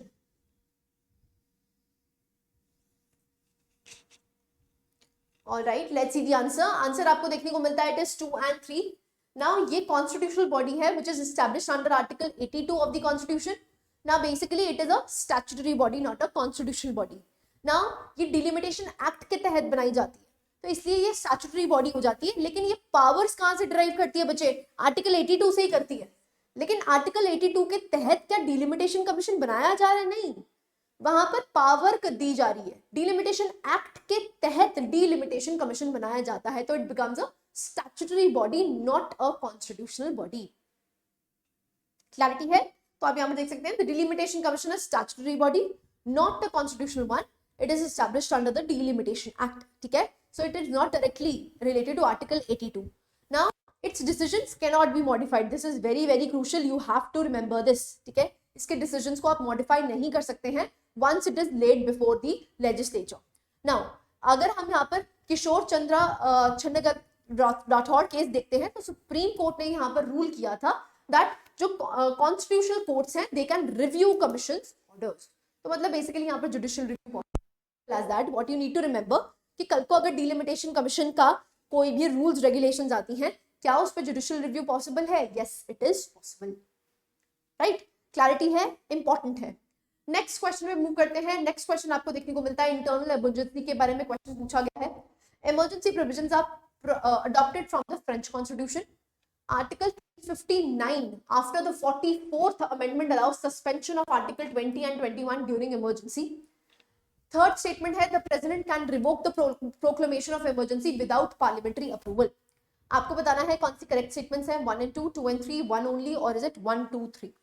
Alright, let's see the answer. Answer आपको देखने को मिलता है इट इज 2 and 3। नाउ ये कॉन्स्टिट्यूशनल बॉडी है which is established under article 82 of the constitution. Now basically it is a statutory body, not a constitutional body. Now ये delimitation act के तहत बनाई जाती है, तो इसलिए ये स्टैट्यूटरी बॉडी हो जाती है। लेकिन ये पावर्स कहाँ से ड्राइव करती है बच्चे? आर्टिकल 82 से ही करती है। लेकिन आर्टिकल 82 के तहत क्या डिलिमिटेशन कमीशन बनाया जा रहा है? नहीं, वहां पर पावर दी जा रही है। डिलिमिटेशन एक्ट के तहत डिलिमिटेशन कमीशन बनाया जाता है, तो it becomes a statutory body, not a constitutional body. Clarity है? तो आप यहाँ पर देख सकते हैं the delimitation commission is statutory body, not the constitutional one. It is established under the delimitation act, ठीक है। So it is not directly related to article 82। Now its decisions can not be modified. This is very very crucial, you have to remember this. ठीक है, इसके decisions को आप modify नहीं कर सकते हैं once it is laid before the legislature. Now, अगर हम यहाँ पर किशोर चंद्र राठौड़ केस देखते हैं तो सुप्रीम कोर्ट ने यहाँ पर रूल किया था दैट जो कॉन्स्टिट्यूशनल कोर्ट्स हैं they can review commissions orders. तो मतलब बेसिकली यहाँ पर judicial review as that what you need to रिमेंबर कि कल को अगर डिलिमिटेशन कमीशन का कोई भी रूल्स रेगुलेशंस आती हैं, क्या उस पर जुडिशियल रिव्यू पॉसिबल है? Yes, it is possible. Right, clarity है, इंपॉर्टेंट है. नेक्स्ट क्वेश्चन में मूव करते हैं. नेक्स्ट क्वेश्चन आपको देखने को मिलता है इंटरनल इमरजेंसी के बारे में क्वेश्चन पूछा गया है. Emergency provisions are adopted from the French constitution. Article 59 after the 44th amendment allows suspension of article 20 and 21 during emergency. Third statement है the president can revoke the proclamation of emergency without parliamentary approval. आपको बताना है कौन सी correct statements हैं, 1 and 2, 2 and 3, 1 only, और is it 1, 2, 3?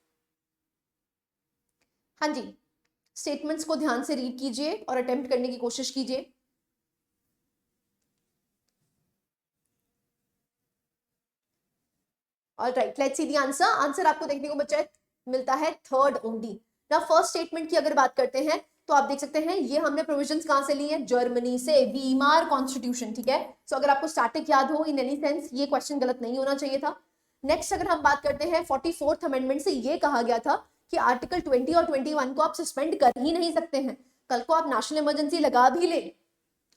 हाँ जी, statements को ध्यान से रीड कीजिए और अटेम्प्ट करने की कोशिश कीजिए. Alright, let's see the answer. Answer आपको देखने को मिलता है थर्ड ओनली. ना फर्स्ट स्टेटमेंट की अगर बात करते हैं तो आप देख सकते हैं ये हमने प्रोविजंस कहां से ली हैं? जर्मनी से, वीमार कॉन्स्टिट्यूशन. ठीक है, सो अगर आपको स्टैटिक याद हो इन एनी सेंस ये क्वेश्चन गलत नहीं होना चाहिए था. नेक्स्ट अगर हम बात करते हैं 44th अमेंडमेंट से ये कहा गया था कि आर्टिकल 20 और 21 को आप सस्पेंड कर ही नहीं सकते हैं. कल को आप नेशनल इमरजेंसी लगा भी ले,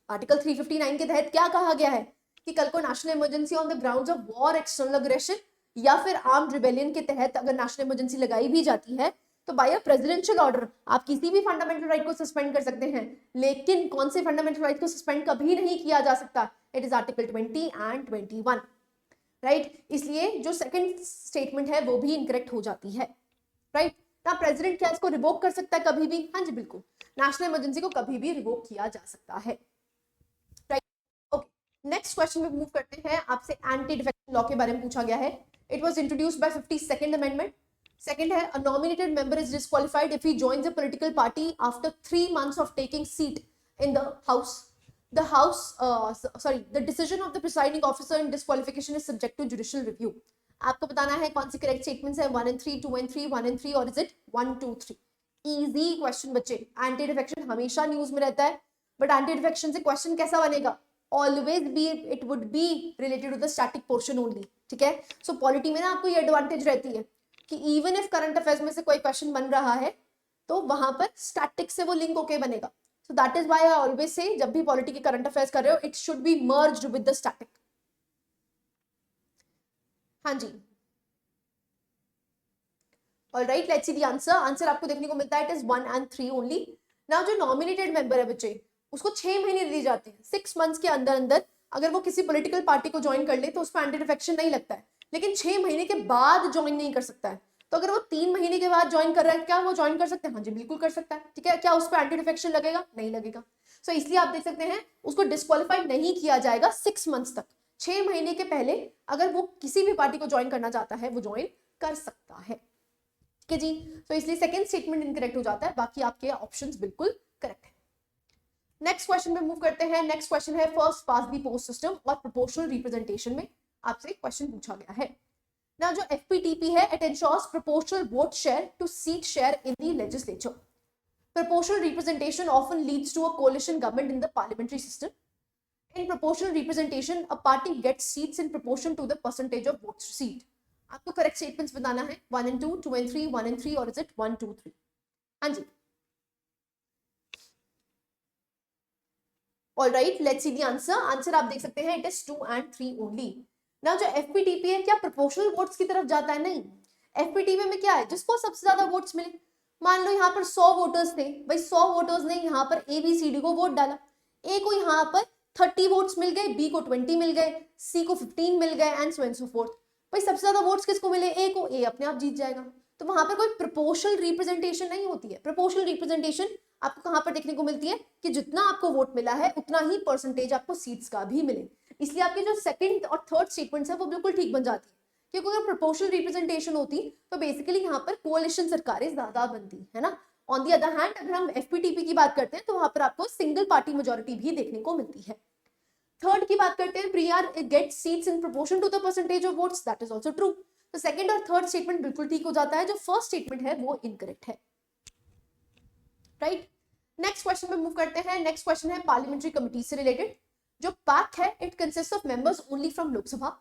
आर्टिकल 359 के तहत क्या कहा गया है कि कल को national emergency on the grounds of war, external aggression या फिर आर्म्ड रिबेलियन के तहत अगर नेशनल इमरजेंसी लगाई भी जाती है तो बाय अ प्रेसिडेंशियल ऑर्डर आप किसी भी फंडामेंटल राइट को सस्पेंड कर सकते हैं. लेकिन कौन से फंडामेंटल राइट को सस्पेंड कभी नहीं किया जा सकता? It is article 20 and 21. Right, इसलिए जो सेकंड स्टेटमेंट है वो भी इनकरेक्ट हो जाती है. राइट, ना प्रेसिडेंट क्या इसको रिवोक कर सकता है कभी भी? हाँ जी बिल्कुल, नेशनल इमरजेंसी को कभी भी रिवोक किया जा सकता है. राइट, ओके, नेक्स्ट क्वेश्चन में मूव करते हैं. आपसे एंटी डिफेक्शन लॉ के बारे में पूछा गया है. It was introduced by 52nd amendment. Second है a nominated member is disqualified if he joins a political party after 3 months of taking seat in the house. The decision of the presiding officer in disqualification is subject to judicial review. आपको बताना है कौन सी correct statements है? 1 and 3, 2 and 3, 1 and 3, और is it 1, 2, 3? Easy question बच्चे. Anti defection हमेशा news में रहता है, बट एंटी डिफेक्शन से क्वेश्चन कैसा बनेगा? Always be it would be related to the static portion only. ठीक है, सो पॉलिटी में ना आपको ये एडवांटेज रहती है कि इवन इफ करंट अफेयर्स में से कोई क्वेश्चन बन रहा है तो वहां पर स्टैटिक से वो लिंक होके बनेगा. So that is why I always say जब भी पॉलिटी के करंट अफेयर्स कर रहे हो it should be merged with the static. हाँ जी, alright, let's see the answer. Answer आपको देखने को मिलता है it is 1 and 3 only. Now जो नॉमिनेटेड मेंबर है बच्चे उसको 6 महीने दिए जाते हैं. 6 मंथ्स के अंदर अंदर अगर वो किसी पॉलिटिकल पार्टी को ज्वाइन कर ले तो उस पर एंटी डिफेक्शन नहीं लगता है, लेकिन 6 महीने के बाद ज्वाइन नहीं कर सकता है. तो अगर वो 3 महीने के बाद ज्वाइन कर रहा है क्या वो ज्वाइन कर सकते हैं? हाँ जी बिल्कुल कर सकता है. ठीक है, क्या उस पर एंटी डिफेक्शन लगेगा? नहीं लगेगा. सो इसलिए आप देख सकते हैं उसको डिस्क्वालीफाइड नहीं किया जाएगा 6 मंथ्स तक. 6 महीने के पहले अगर वो किसी भी पार्टी को ज्वाइन करना चाहता है वो ज्वाइन कर सकता है. ठीक है जी, तो इसलिए सेकंड स्टेटमेंट इनकरेक्ट हो जाता है, बाकी आपके ऑप्शंस बिल्कुल करेक्ट है. नेक्स्ट क्वेश्चन में मूव करते हैं. नेक्स्ट क्वेश्चन है first pass the post system और प्रोपोर्शनल रिप्रेजेंटेशन में आपसे क्वेश्चन पूछा गया है. ना जो FPTP है it ensures proportional vote share to seat share in the legislature. Proportional representation often leads to a coalition government in the parliamentary system. In proportional representation, a party gets seats in proportion to the percentage of votes received. आपको correct statements बताना है 1 and 2, 2 and 3, 1 and 3, और is it 1, 2, 3? हाँ जी, alright, let's see the answer. Answer आप देख सकते हैं इट इज 2 and 3 ओनली. ना जो FPTP है क्या प्रोपोर्शनल वोट्स की तरफ जाता है? नहीं. FPTP में क्या है, जिसको सबसे ज्यादा वोट्स मिले. मान लो यहाँ पर 100 वोटर्स थे, भाई 100 वोटर्स ने यहाँ पर ABCD को वोट डाला. A को यहाँ पर 30 वोट्स मिल गए, B को 20 मिल गए, C को 15 मिल गए, and so and so fourth. भाई सबसे ज्यादा वोट्स किसको मिले? A को. A अपने आप जीत जाएगा. तो वहां पर कोई प्रोपोर्शनल रिप्रेजेंटेशन नहीं होती है. प्रोपोर्शनल रिप्रेजेंटेशन आपको कहां पर देखने को मिलती है कि जितना आपको वोट मिला है उतना ही परसेंटेज आपको सीट्स का भी मिले. इसलिए आपके जो सेकंड और थर्ड स्टेटमेंट्स है वो बिल्कुल ठीक बन जाती है, क्योंकि अगर प्रोपोर्शनल रिप्रेजेंटेशन होती तो बेसिकली यहाँ पर कोalition सरकारें ज्यादा बनती है ना. ऑन दी अदर हैंड अगर हम FPTP की बात करते हैं तो वहां पर आपको सिंगल पार्टी मेजोरिटी भी देखने को मिलती है. थर्ड की बात करते हैं, PR gets seats in proportion to the percentage of votes, that is also true. तो सेकंड और थर्ड स्टेटमेंट बिल्कुल ठीक हो जाता है, जो फर्स्ट स्टेटमेंट है वो इनकरेक्ट है, राइट। नेक्स्ट क्वेश्चन पे मूव करते हैं। नेक्स्ट क्वेश्चन है पार्लियामेंट्री कमिटी से रिलेटेड। जो पैक है, it consist of members only from Lok Sabha.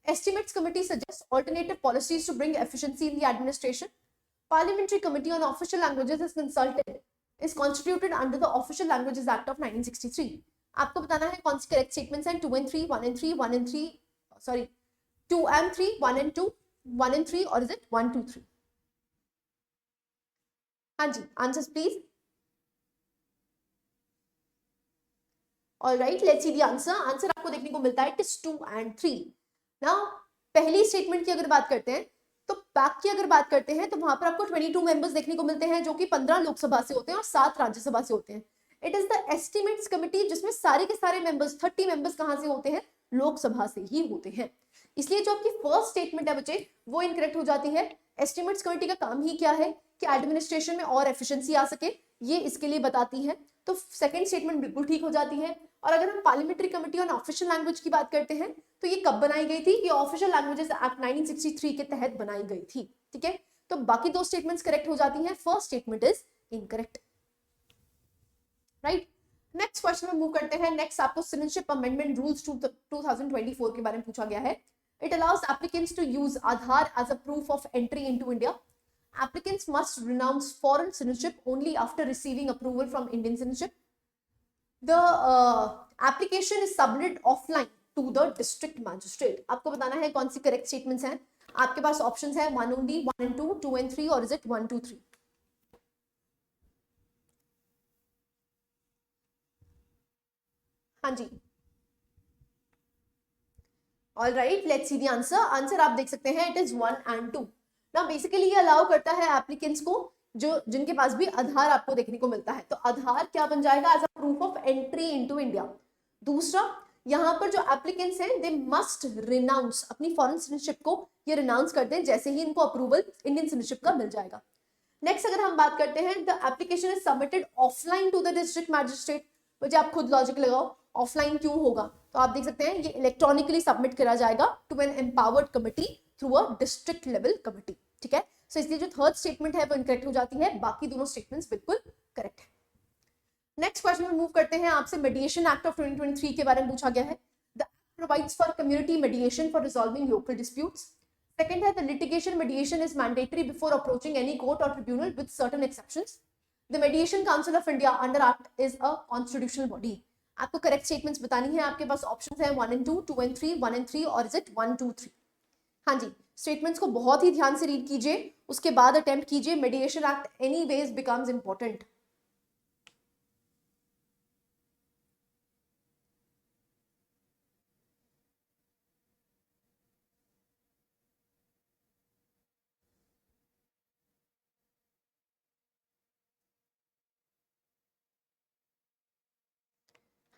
Estimates committee suggests alternative policies to bring efficiency in the administration. Parliamentary Committee on Official Languages is consulted, is constituted under the Official Languages Act of 1963. आपको बताना है कौन सी correct statements हैं, 2 and 3, 1 and 3, 1 and 3, sorry 2 and 3, 1 and 2, 1 and 3, और is it 1 2 3? हाँ जी, answers please. Alright, let's see the answer. Answer आपको देखने को मिलता है इट इज 2 and 3। नाउ पहली स्टेटमेंट की अगर बात करते हैं, तो पैक की अगर बात करते हैं, तो वहां पर आपको 22 मेंबर्स देखने को मिलते हैं, जो कि 15 लोकसभा से होते हैं और 7 राज्यसभा से होते हैं। It is the estimates committee, जिसमें सारे के सारे मेंबर्स 30 मेंबर्स कहां से होते हैं, लोकसभा से ही होते हैं। इसलिए जो आपकी फर्स्ट स्टेटमेंट है बच्चे, वो इनकरेक्ट हो जाती है। एस्टिमेट्स कमिटी का काम ही क्या है कि एडमिनिस्ट्रेशन में और एफिशिएंसी आ सके, ये इसके लिए बताती है। तो सेकंड स्टेटमेंट बिल्कुल ठीक हो जाती है। और अगर हम parliamentary committee on official language की बात करते हैं, तो ये कब बनाई गई थी, ये ऑफिशियल लैंग्वेजेस एक्ट 1963 के तहत बनाई गई थी, ठीक है। तो बाकी दो स्टेटमेंट्स करेक्ट हो जाती हैं, first statement is incorrect, right. Next question में मूव करते हैं। नेक्स्ट आपको सिटीजनशिप अमेंडमेंट रूल्स 2024 के बारे में पूछा गया है। It allows applicants to use Aadhaar as a proof of entry into India. Applicants must renounce foreign citizenship only after receiving approval from Indian citizenship. The application is submitted offline to the district magistrate. आपको बताना है कौन सी correct statements हैं। आपके पास options हैं 1 only, 1 and 2, 2 and 3, और इज इट 1 2 3? हाँ जी, all right, let's see the answer. Answer आप देख सकते हैं, इट इज 1 and 2। ना बेसिकली ये अलाउ करता है एप्लीकेंट्स को, जो जिनके पास भी आधार आपको देखने को मिलता है, तो आधार क्या बन जाएगा, as a proof of entry into India. दूसरा, यहाँ पर जो एप्लीकेंट्स हैं, दे मस्ट रिनाउंस, अपनी फॉरेन सिटीजनशिप को ये रिनाउंस कर दें जैसे ही इनको अप्रूवल इंडियन सिटीजनशिप का मिल जाएगा। नेक्स्ट अगर हम बात करते हैं, the application is submitted offline to the district magistrate. मुझे आप खुद लॉजिक लगाओ, ऑफलाइन क्यों होगा, तो आप देख सकते हैं ये इलेक्ट्रॉनिकली सबमिट करा जाएगा to an empowered committee through a district level committee, ठीक है। सो इसलिए जो थर्ड स्टेटमेंट है वो इनकरेक्ट हो जाती है, बाकी दोनों स्टेटमेंट्स बिल्कुल करेक्ट है। नेक्स्ट क्वेश्चन में मूव करते हैं। आपसे मीडिएशन एक्ट ऑफ 2023 के बारे में पूछा गया है। The act provides for community mediation for resolving local disputes. Second है, the litigation mediation is mandatory before approaching any court और tribunal with certain exceptions. The mediation council of India under act is a constitutional body. आपको correct statements बतानी है, आपके पास options हैं 1 and 2, 2 and 3, 1 and 3, और is it 1 2 3? हाँ जी, statements को बहुत ही ध्यान से रीड कीजिए, उसके बाद अटेम्प्ट कीजिए। Mediation act anyways becomes important.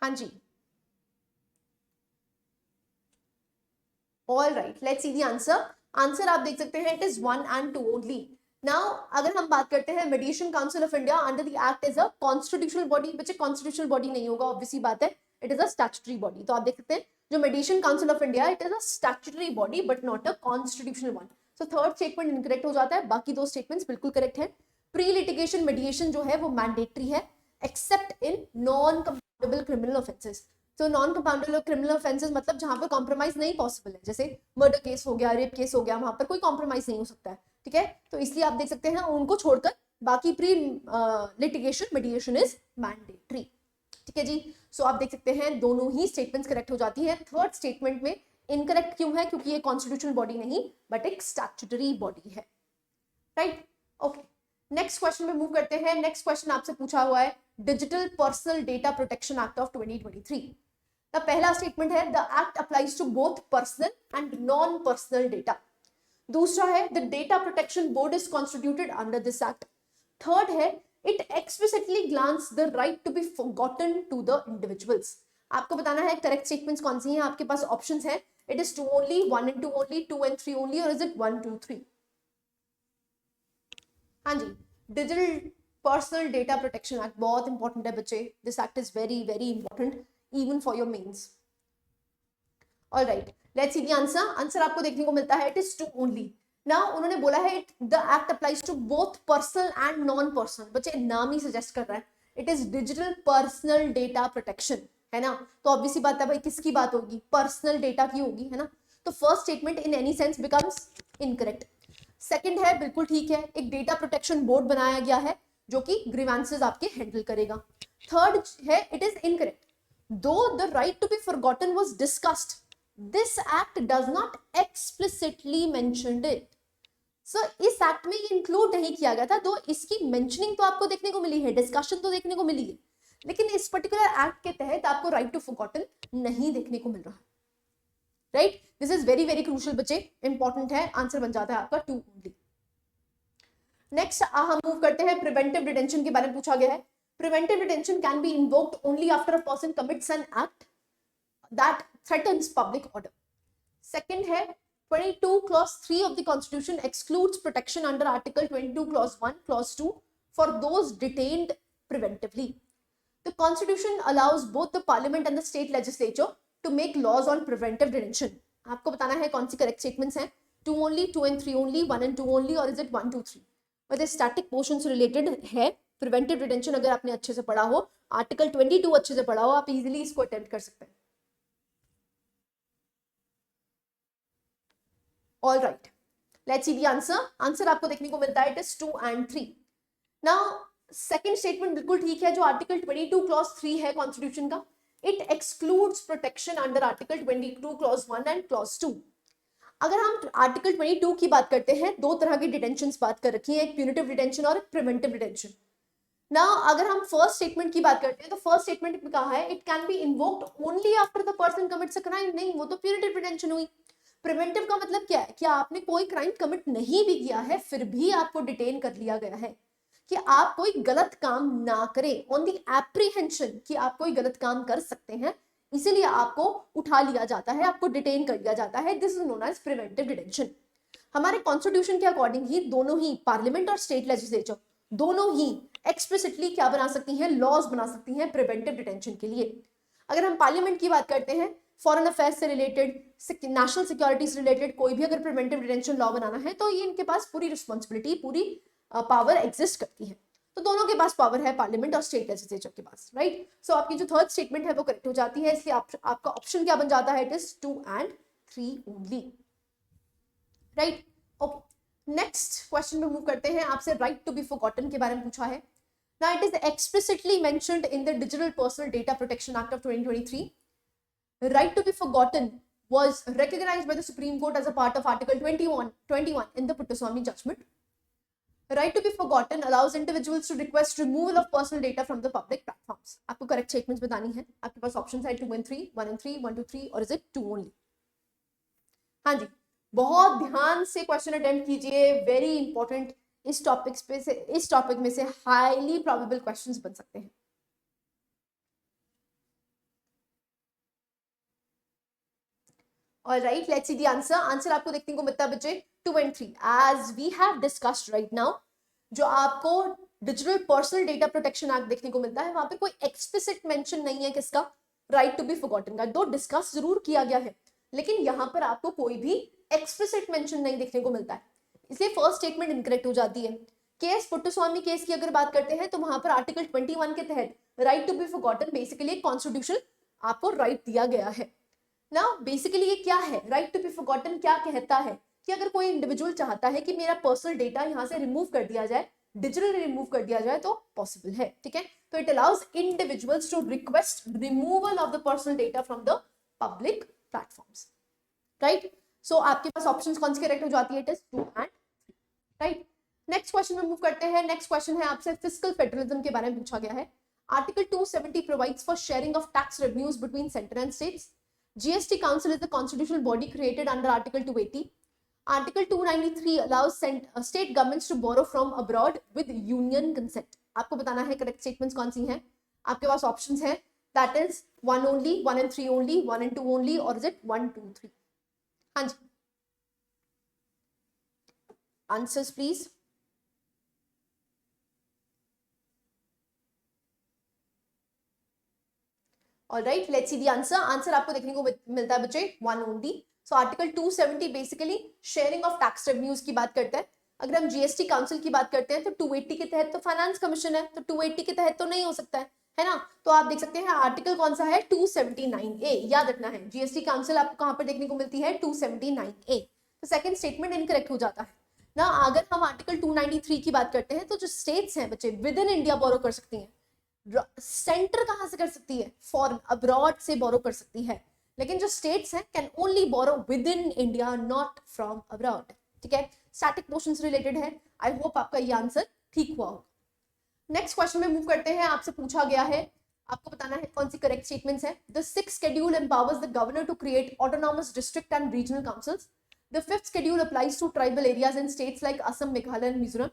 हाँ जी, all right, let's see the answer. Answer आप देख सकते हैं, it is 1 and 2 only. Now अगर हम बात करते हैं, mediation council of India under the act is a constitutional body. बच्चे कॉन्स्टिट्यूशनल बॉडी नहीं होगा, ऑब्वियसली बात है, it is a statutory body. तो आप देख सकते हैं जो mediation council of India, it is a statutory body but not a constitutional one. So third statement incorrect हो जाता है, बाकी दो स्टेटमेंट्स बिल्कुल करेक्ट है। प्री लिटिगेशन मीडिएशन जो है वो मैंडेटरी है accept in non compoundable criminal offences. तो नॉन कंपाउंडेबल क्रिमिनल ऑफेंसेस मतलब जहां पर कॉम्प्रोमाइज नहीं पॉसिबल है, जैसे मर्डर केस हो गया, रेप केस हो गया, वहां पर कोई कॉम्प्रोमाइज नहीं हो सकता है, ठीक है। तो इसलिए आप देख सकते हैं उनको छोड़कर बाकी pre litigation mediation is mandatory, ठीक है जी। सो आप देख सकते हैं दोनों ही स्टेटमेंट्स करेक्ट हो जाती है। थर्ड स्टेटमेंट में इनकरेक्ट क्यों है, क्योंकि ये कॉन्स्टिट्यूशनल बॉडी नहीं बट एक स्टैट्यूटरी बॉडी है, राइट। ओके, नेक्स्ट क्वेश्चन में मूव करते हैं। नेक्स्ट क्वेश्चन आपसे पूछा हुआ है digital personal data protection act of 2023। पहला स्टेटमेंट है, the act applies to both personal and non personal data. दूसरा है, the data protection board is constituted under this act. Third है, it explicitly grants the right to be forgotten to the individuals. आपको बताना है correct statements कौन सी हैं। आपके पास ऑप्शंस हैं, it is 2 only, 1 and 2 only, 2 and 3 only, और इज इट 1 2 3? हाँ जी, digital personal data protection act बहुत इंपॉर्टेंट है बच्चे। This act is very very important even for your mains. Alright, let's see the answer. Answer आपको देखने को मिलता है it is two only. Now उन्होंने बोला है the act applies to both personal and non personal. बच्चे नाम ही सजेस्ट कर रहा है, it is digital personal data protection, है ना। तो ऑब्वियसली बात है भाई, किसकी बात होगी, पर्सनल डेटा की होगी, है ना। तो first statement in any sense becomes incorrect. Second है बिल्कुल ठीक है, एक डेटा प्रोटेक्शन बोर्ड बनाया गया है जो कि ग्रीवेंसेस आपके हैंडल करेगा। थर्ड है it is incorrect, though the right to be forgotten was discussed, this act does not explicitly mentioned it. So इस एक्ट में ये इंक्लूड नहीं किया गया था, तो इसकी मेंशनिंग तो आपको देखने को मिली है, डिस्कशन तो देखने को मिली है, लेकिन इस पर्टिकुलर एक्ट के तहत आपको राइट टू फॉरगॉटन नहीं देखने को मिल रहा। Right, this is very very crucial बच्चे, इंपॉर्टेंट है। आंसर बन जाता है आपका टू ओनली। नेक्स्ट हम मूव करते हैं, प्रिवेंटिव डिटेंशन के बारे में पूछा गया है। Preventive detention can be invoked only after a person commits an act that threatens public order. Second है 22 clause 3 of the constitution excludes protection under article 22 clause 1 clause 2 for those detained preventively. The constitution allows both the parliament and the state legislature to make laws on preventive detention. आपको बताना है कौन सी correct statements हैं, 2 only, 2 and 3 only, 1 and 2 only, और is it 1 2 3? वह static portion से related है। प्रिवेंटिव डिटेंशन अगर आपने अच्छे से पढ़ा हो, आर्टिकल 22 अच्छे से पढ़ा हो, आप इजीली इसको अटेम्प्ट कर सकते हैं। All right, let's see the answer. Answer आपको देखने को मिलता है it is 2 and 3। Now second statement बिल्कुल ठीक है, जो आर्टिकल 22 क्लॉज 3 है कॉन्स्टिट्यूशन का, it excludes protection under article 22 clause 1 and clause 2। अगर हम आर्टिकल 22 की बात करते हैं, दो तरह की डिटेंशन बात कर रखी है, एक प्यूनिटिव डिटेंशन और एक प्रिवेंटिव डिटेंशन। ना अगर हम फर्स्ट स्टेटमेंट की बात करते हैं, तो फर्स्ट स्टेटमेंट में कहा है it can be invoked only after the person commits a crime. नहीं, वो तो प्यूनिटिव डिटेंशन हुई। प्रिवेंटिव का मतलब क्या है कि आपने कोई क्राइम कमिट नहीं भी किया है, फिर भी आपको डिटेन कर लिया गया है कि आप कोई गलत काम ना करें, ऑन दी एप्रीहेंशन कि आप कोई गलत काम कर सकते हैं, इसीलिए आपको उठा लिया जाता है, आपको डिटेन कर लिया जाता है। This is known as preventive detention. हमारे कॉन्स्टिट्यूशन के अकॉर्डिंग ही दोनों ही पार्लियामेंट और स्टेट लेजिस्लेचर दोनों ही एक्सप्लिसिटली क्या बना सकती हैं, लॉज बना सकती हैं प्रिवेंटिव डिटेंशन के लिए। अगर हम पार्लियामेंट की बात करते हैं, फॉरेन अफेयर्स से रिलेटेड, नेशनल सिक्योरिटी से रिलेटेड कोई भी अगर प्रिवेंटिव डिटेंशन लॉ बनाना है, तो ये इनके पास पूरी रिस्पॉन्सिबिलिटी, पूरी पावर एग्जिस्ट करती है। तो दोनों के पास पावर है, पार्लियामेंट और स्टेट लेजिस्लेचर के पास। राइट, सो आपकी जो थर्ड स्टेटमेंट है वो करेक्ट हो जाती है, इसलिए आपका ऑप्शन क्या बन जाता है, it is 2 and 3 only. Right, okay, next question में मूव करते हैं। आपसे राइट टू बी फॉरगॉटन के बारे में पूछा है। Now it is explicitly mentioned in the digital personal data protection act of 2023। right to be forgotten was recognized by the Supreme Court as a part of Article 21 in the Puttaswamy judgment. Right to be forgotten allows individuals to request removal of personal data from the public platforms. आपको correct statements बतानी है, आपके पास options है 2 and 3, 1 and 3, 1 2 3, और is it 2 only? हाँ जी, बहुत ध्यान से क्वेश्चन अटेम्प्ट कीजिए, वेरी इंपॉर्टेंट। इस टॉपिक में से हाईली प्रोबेबल क्वेश्चंस बन सकते हैं। Alright, let's see the answer. Answer आपको देखने को मिलता है बच्चे 2 and 3 as we have discussed right now। जो आपको digital personal data protection act देखने को मिलता है, वहां पे कोई एक्सप्लिसिट मेंशन नहीं है किसका, राइट टू बी फॉरगॉटन का। दो डिस्कस जरूर किया गया है, लेकिन यहाँ पर आपको कोई भी एक्सप्लिसिट मेंशन नहीं देखने को मिलता है, इसलिए फर्स्ट स्टेटमेंट इनकरेक्ट हो जाती है। केस पुट्टस्वामी केस की अगर बात करते हैं, तो वहां पर आर्टिकल 21 के तहत right to be forgotten basically constitution आपको राइट दिया गया है ना। बेसिकली ये क्या है, राइट टू बी फॉरगॉटन क्या कहता है कि अगर कोई इंडिविजुअल चाहता है कि मेरा पर्सनल डेटा यहाँ से रिमूव कर दिया जाए, डिजिटली रिमूव कर दिया जाए, तो पॉसिबल है। ठीक है, तो it allows individuals to request removal of the personal data from the public platforms. Right, so आपके पास ऑप्शंस कौन सी करेक्ट हो जाती है, it is 2 and 3। Right, next question में मूव करते हैं। नेक्स्ट क्वेश्चन है आपसे फिस्कल फेडरलिज्म के बारे में पूछा गया है। Article 270 provides for sharing of tax revenues between centre and states. GST Council is the constitutional body created under Article 280. Article 293 allows state governments to borrow from abroad with union consent. आपको बताना है correct statements कौन सी हैं। आपके पास options हैं, that is 1 only, 1 and 3 only, 1 and 2 only, और is it 1 2 3? हाँ जी, answers please. Alright, let's see the answer. Answer आपको देखने को मिलता है बच्चे one only. So article 270 basically sharing of tax revenues की बात करता है। अगर हम जीएसटी काउंसिल की बात करते हैं तो 280 के तहत तो फाइनेंस कमीशन है, तो 280 के तहत तो नहीं हो सकता है ना। तो आप देख सकते हैं आर्टिकल कौन सा है, 279A, याद रखना है। जीएसटी काउंसिल आपको कहां पर देखने को मिलती है, 279A। तो सेकंड स्टेटमेंट इनकरेक्ट हो जाता है ना। अगर हम आर्टिकल 293 की बात करते हैं तो जो स्टेट्स हैं बच्चे विद इन इंडिया बोरो कर सकती हैं, सेंटर कहां से कर सकती है, फॉरेन अब्रॉड से बोरो कर सकती है, लेकिन जो स्टेट्स हैं can only borrow within India, not from abroad. ठीक है, स्टैटिक पोर्शन से रिलेटेड है। आई होप आपका ये आंसर ठीक हुआ होगा। नेक्स्ट क्वेश्चन में मूव करते हैं। आपसे पूछा गया है, आपको बताना है कौन सी करेक्ट स्टेटमेंट्स है। The sixth schedule empowers the governor to create autonomous district and regional councils. The fifth schedule applies to tribal areas in states like Assam, Meghalaya and Mizoram.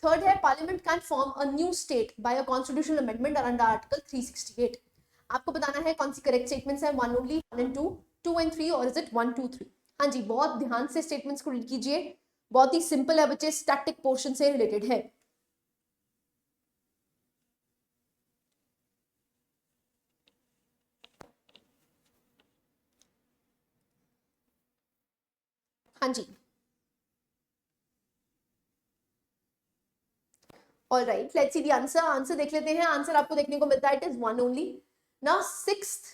Third है parliament can form a new state by a constitutional amendment under article 368। आपको बताना है कौन सी correct statements है, one only, one and two, two and three, और is it one two three. हाँ जी, बहुत ध्यान से स्टेटमेंट्स को रीड कीजिए, बहुत ही सिंपल है बच्चे, स्टैटिक पोर्शन से रिलेटेड है। हाँ जी, alright, let's see the answer. Answer देख लेते हैं। आंसर आपको देखने को मिलता है, इट इज वन ओनली ना। सिक्स्थ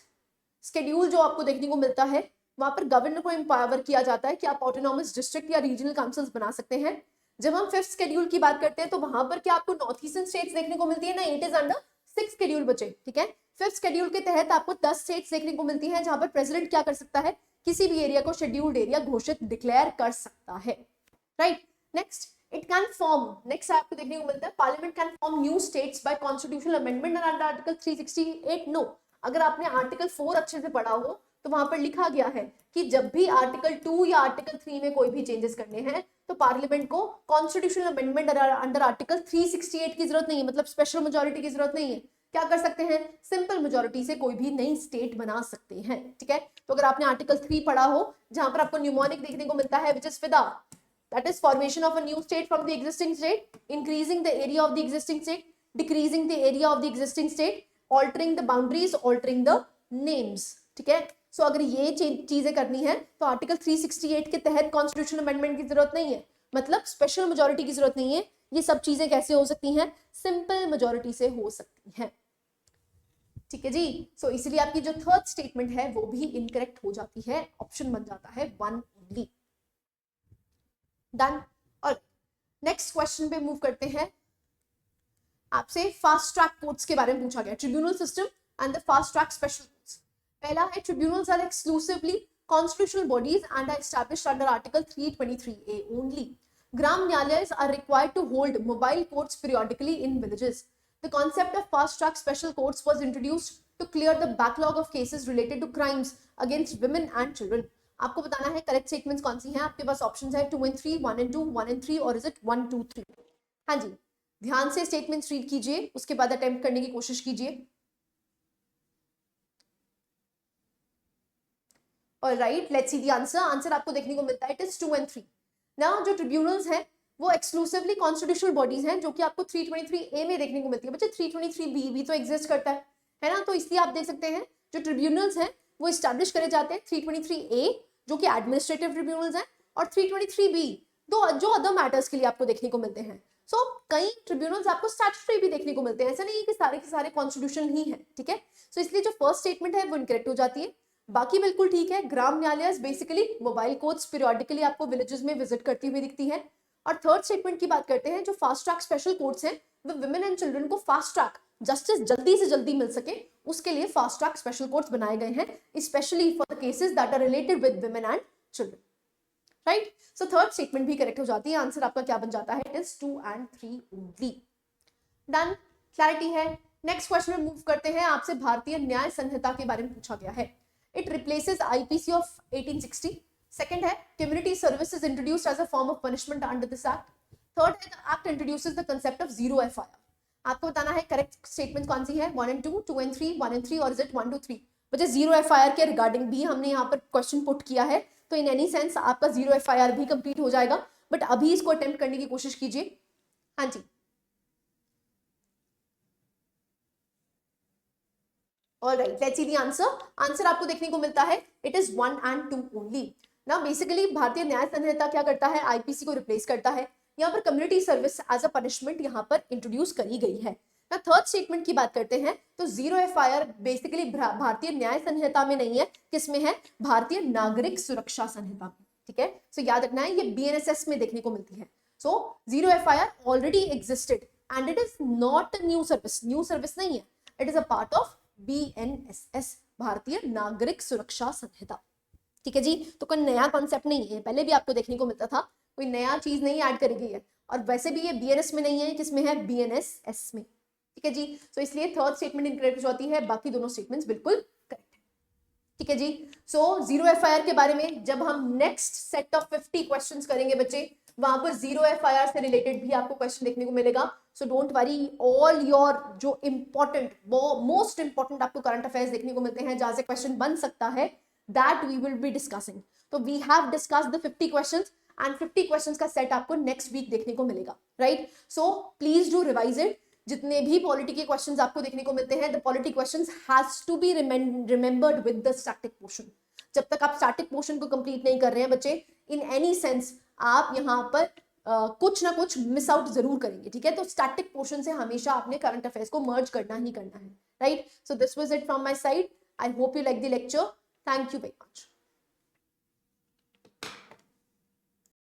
शेड्यूल जो आपको देखने को मिलता है, वहां पर गवर्नर को एम्पावर किया जाता है कि आप ऑटोनॉमस डिस्ट्रिक्ट या रीजनल काउंसिल्स बना सकते हैं। जब हम फिफ्थ शेड्यूल की बात करते हैं तो वहां पर क्या आपको नॉर्थ ईस्टर्न स्टेट्स देखने को मिलती है, ना, it is under sixth schedule बचे। ठीक है, फिफ्थ शेड्यूल के तहत आपको 10 स्टेट्स देखने को मिलती हैं जहां पर प्रेसिडेंट क्या कर सकता है, किसी भी एरिया को शेड्यूल्ड एरिया घोषित डिक्लेयर कर सकता है। Right, next it can form, next आपको देखने को मिलता है parliament can form new states by constitutional amendment under article 368। No, अगर आपने आर्टिकल 4 अच्छे से पढ़ा हो तो वहां पर लिखा गया है कि जब भी आर्टिकल 2 या आर्टिकल 3 में कोई भी चेंजेस करने हैं तो पार्लियामेंट को कॉन्स्टिट्यूशनल अमेंडमेंट अंडर आर्टिकल 368 की जरूरत नहीं है, मतलब स्पेशल मेजोरिटी की जरूरत नहीं है। क्या कर सकते हैं, सिंपल मेजोरिटी से कोई भी नई स्टेट बना सकते हैं। ठीक है, तो अगर आपने आर्टिकल 3 पढ़ा हो जहां पर आपको न्यूमोनिक देखने को मिलता है, विच इज फिदा, that is formation of a new state from the existing state, increasing the area of the existing state, decreasing the area of the existing state, altering the boundaries, altering the names। ठीक है, सो अगर ये चीजें करनी है तो article 368 के तहत कॉन्स्टिट्यूशनल अमेंडमेंट की जरूरत नहीं है, मतलब स्पेशल मेजोरिटी की जरूरत नहीं है। ये सब चीजें कैसे हो सकती हैं, सिंपल मेजोरिटी से हो सकती हैं। ठीक है जी, सो इसलिए आपकी जो थर्ड स्टेटमेंट है वो भी इनकरेक्ट हो जाती है, ऑप्शन बन जाता है वन ओनली। डन। और नेक्स्ट क्वेश्चन पे मूव करते हैं। आपसे फास्ट ट्रैक कोर्ट्स के बारे में पूछा गया, tribunal system and the fast track special courts. पहला है tribunals are exclusively constitutional bodies and are established under article 323A only. ग्राम न्यायालयस are required to hold mobile courts periodically in villages. The concept of fast track special courts was introduced to clear the backlog of cases related to crimes against women and children. आपको बताना है correct statements कौन सी हैं। आपके पास options है 2 and 3, 1 and 2, 1 and 3, और is it 1 2 3। हाँ जी, ध्यान से स्टेटमेंट्स रीड कीजिए, उसके बाद अटेम्प्ट करने की कोशिश कीजिए। Alright, let's see the answer. Answer आपको देखने को मिलता है, इट इज 2 and 3 ना। जो ट्रिब्यूनल्स हैं वो एक्सक्लूसिवली कॉन्स्टिट्यूशनल बॉडीज हैं जो कि आपको 323A में देखने को मिलती है। बच्चे 323B भी तो एग्जिस्ट करता है ना, तो इसलिए आप देख सकते हैं जो ट्रिब्यूनल्स हैं वो इस्टेब्लिश करे जाते हैं 323A जो कि एडमिनिस्ट्रेटिव ट्रिब्यूनल्स हैं, और 323B जो अदर मैटर्स के लिए आपको देखने को मिलते हैं। सो कई ट्रिब्यूनल्स आपको स्टैट्यूटरी भी देखने को मिलते हैं, ऐसा नहीं है कि सारे के सारे कॉन्स्टिट्यूशन ही है। ठीक है, सो इसलिए जो फर्स्ट स्टेटमेंट है वो इनकरेक्ट हो जाती है, बाकी बिल्कुल ठीक है। ग्राम न्यायालय बेसिकली मोबाइल कोर्ट्स पीरियोडिकली आपको विलेजेस में विजिट करती हुई दिखती है। और थर्ड स्टेटमेंट की बात करते हैं, जो फास्ट ट्रैक स्पेशल कोर्ट्स हैं वो विमेन एंड चिल्ड्रन को फास्ट ट्रैक जस्टिस जल्दी से जल्दी मिल सके उसके लिए फास्ट ट्रैक स्पेशल कोर्ट्स बनाए गए हैं, specially for the cases that are related with women and children. Right, so third statement भी करेक्ट हो जाती है। आंसर आपका क्या बन जाता है, it is 2 and 3 only. Done, clarity है। नेक्स्ट क्वेश्चन में मूव करते हैं। आपसे भारतीय न्याय संहिता के बारे में पूछा गया है। It replaces IPC of 1860। Second है community service is introduced as a form of punishment under this act. Third है the act introduces the concept of zero FIR. आपको बताना है करेक्ट स्टेटमेंट कौन सी है, 1 and 2, 2 and 3, 1 and 3, और is it 1 2 3। बच्चे zero FIR के रिगार्डिंग भी हमने यहाँ पर क्वेश्चन पुट किया है, तो इन एनी सेंस आपका जीरो एफआईआर भी कंप्लीट हो जाएगा, बट अभी इसको अटेम्प्ट करने की कोशिश कीजिए। हाँ जी, alright, let's see the answer. Answer आपको देखने को मिलता है इट इज 1 and 2 ओनली। ना बेसिकली भारतीय न्याय संहिता क्या करता है, आईपीसी को रिप्लेस करता है। यहाँ पर community service as a punishment यहाँ पर इंट्रोड्यूस करी गई है ना। थर्ड स्टेटमेंट की बात करते हैं तो zero FIR basically Bharatiya Nyaya संहिता में नहीं है, किसमें है, भारतीय नागरिक सुरक्षा संहिता में। ठीक है, सो याद रखना है ये बीएनएसएस में देखने को मिलती है। So zero FIR already existed and it is not a new service, new service नहीं है, it is a part of BNSS, भारतीय नागरिक सुरक्षा संहिता। ठीक है जी, तो कोई नया कॉन्सेप्ट नहीं है, पहले भी आपको देखने को मिलता था, कोई नया चीज नहीं ऐड करी गई है। और वैसे भी ये बीएनएस में नहीं है, किसमें है, बीएनएसएस में। ठीक है जी, तो इसलिए थर्ड स्टेटमेंट इनकरेक्ट होती है, बाकी दोनों स्टेटमेंट्स बिल्कुल करेक्ट है। ठीक है जी, सो जीरो एफआईआर के बारे में जब हम नेक्स्ट सेट ऑफ 50 क्वेश्चंस करेंगे बच्चे, वहां पर जीरो एफआईआर से रिलेटेड भी आपको क्वेश्चन देखने को मिलेगा। So don't worry, all your जो इंपॉर्टेंट मोस्ट इंपॉर्टेंट आपको करंट अफेयर्स देखने को मिलते हैं जहां से क्वेश्चन बन सकता है, that we will be discussing. तो we have discussed the 50 questions and 50 questions का सेट आपको नेक्स्ट वीक देखने को मिलेगा, right. So please do revise it. जितने भी पॉलिटी के क्वेश्चंस आपको देखने को मिलते हैं, the polity questions has to be remembered with the static portion. जब तक आप स्टैटिक पोर्शन को कंप्लीट नहीं कर रहे हैं बच्चे, इन एनी सेंस आप यहाँ पर कुछ ना कुछ मिस आउट जरूर करेंगे। ठीक है, तो स्टैटिक पोर्शन से हमेशा आपने करंट अफेयर्स को मर्ज करना ही करना है, right. So this was it from my side. I hope you like the lecture. Thank you very much.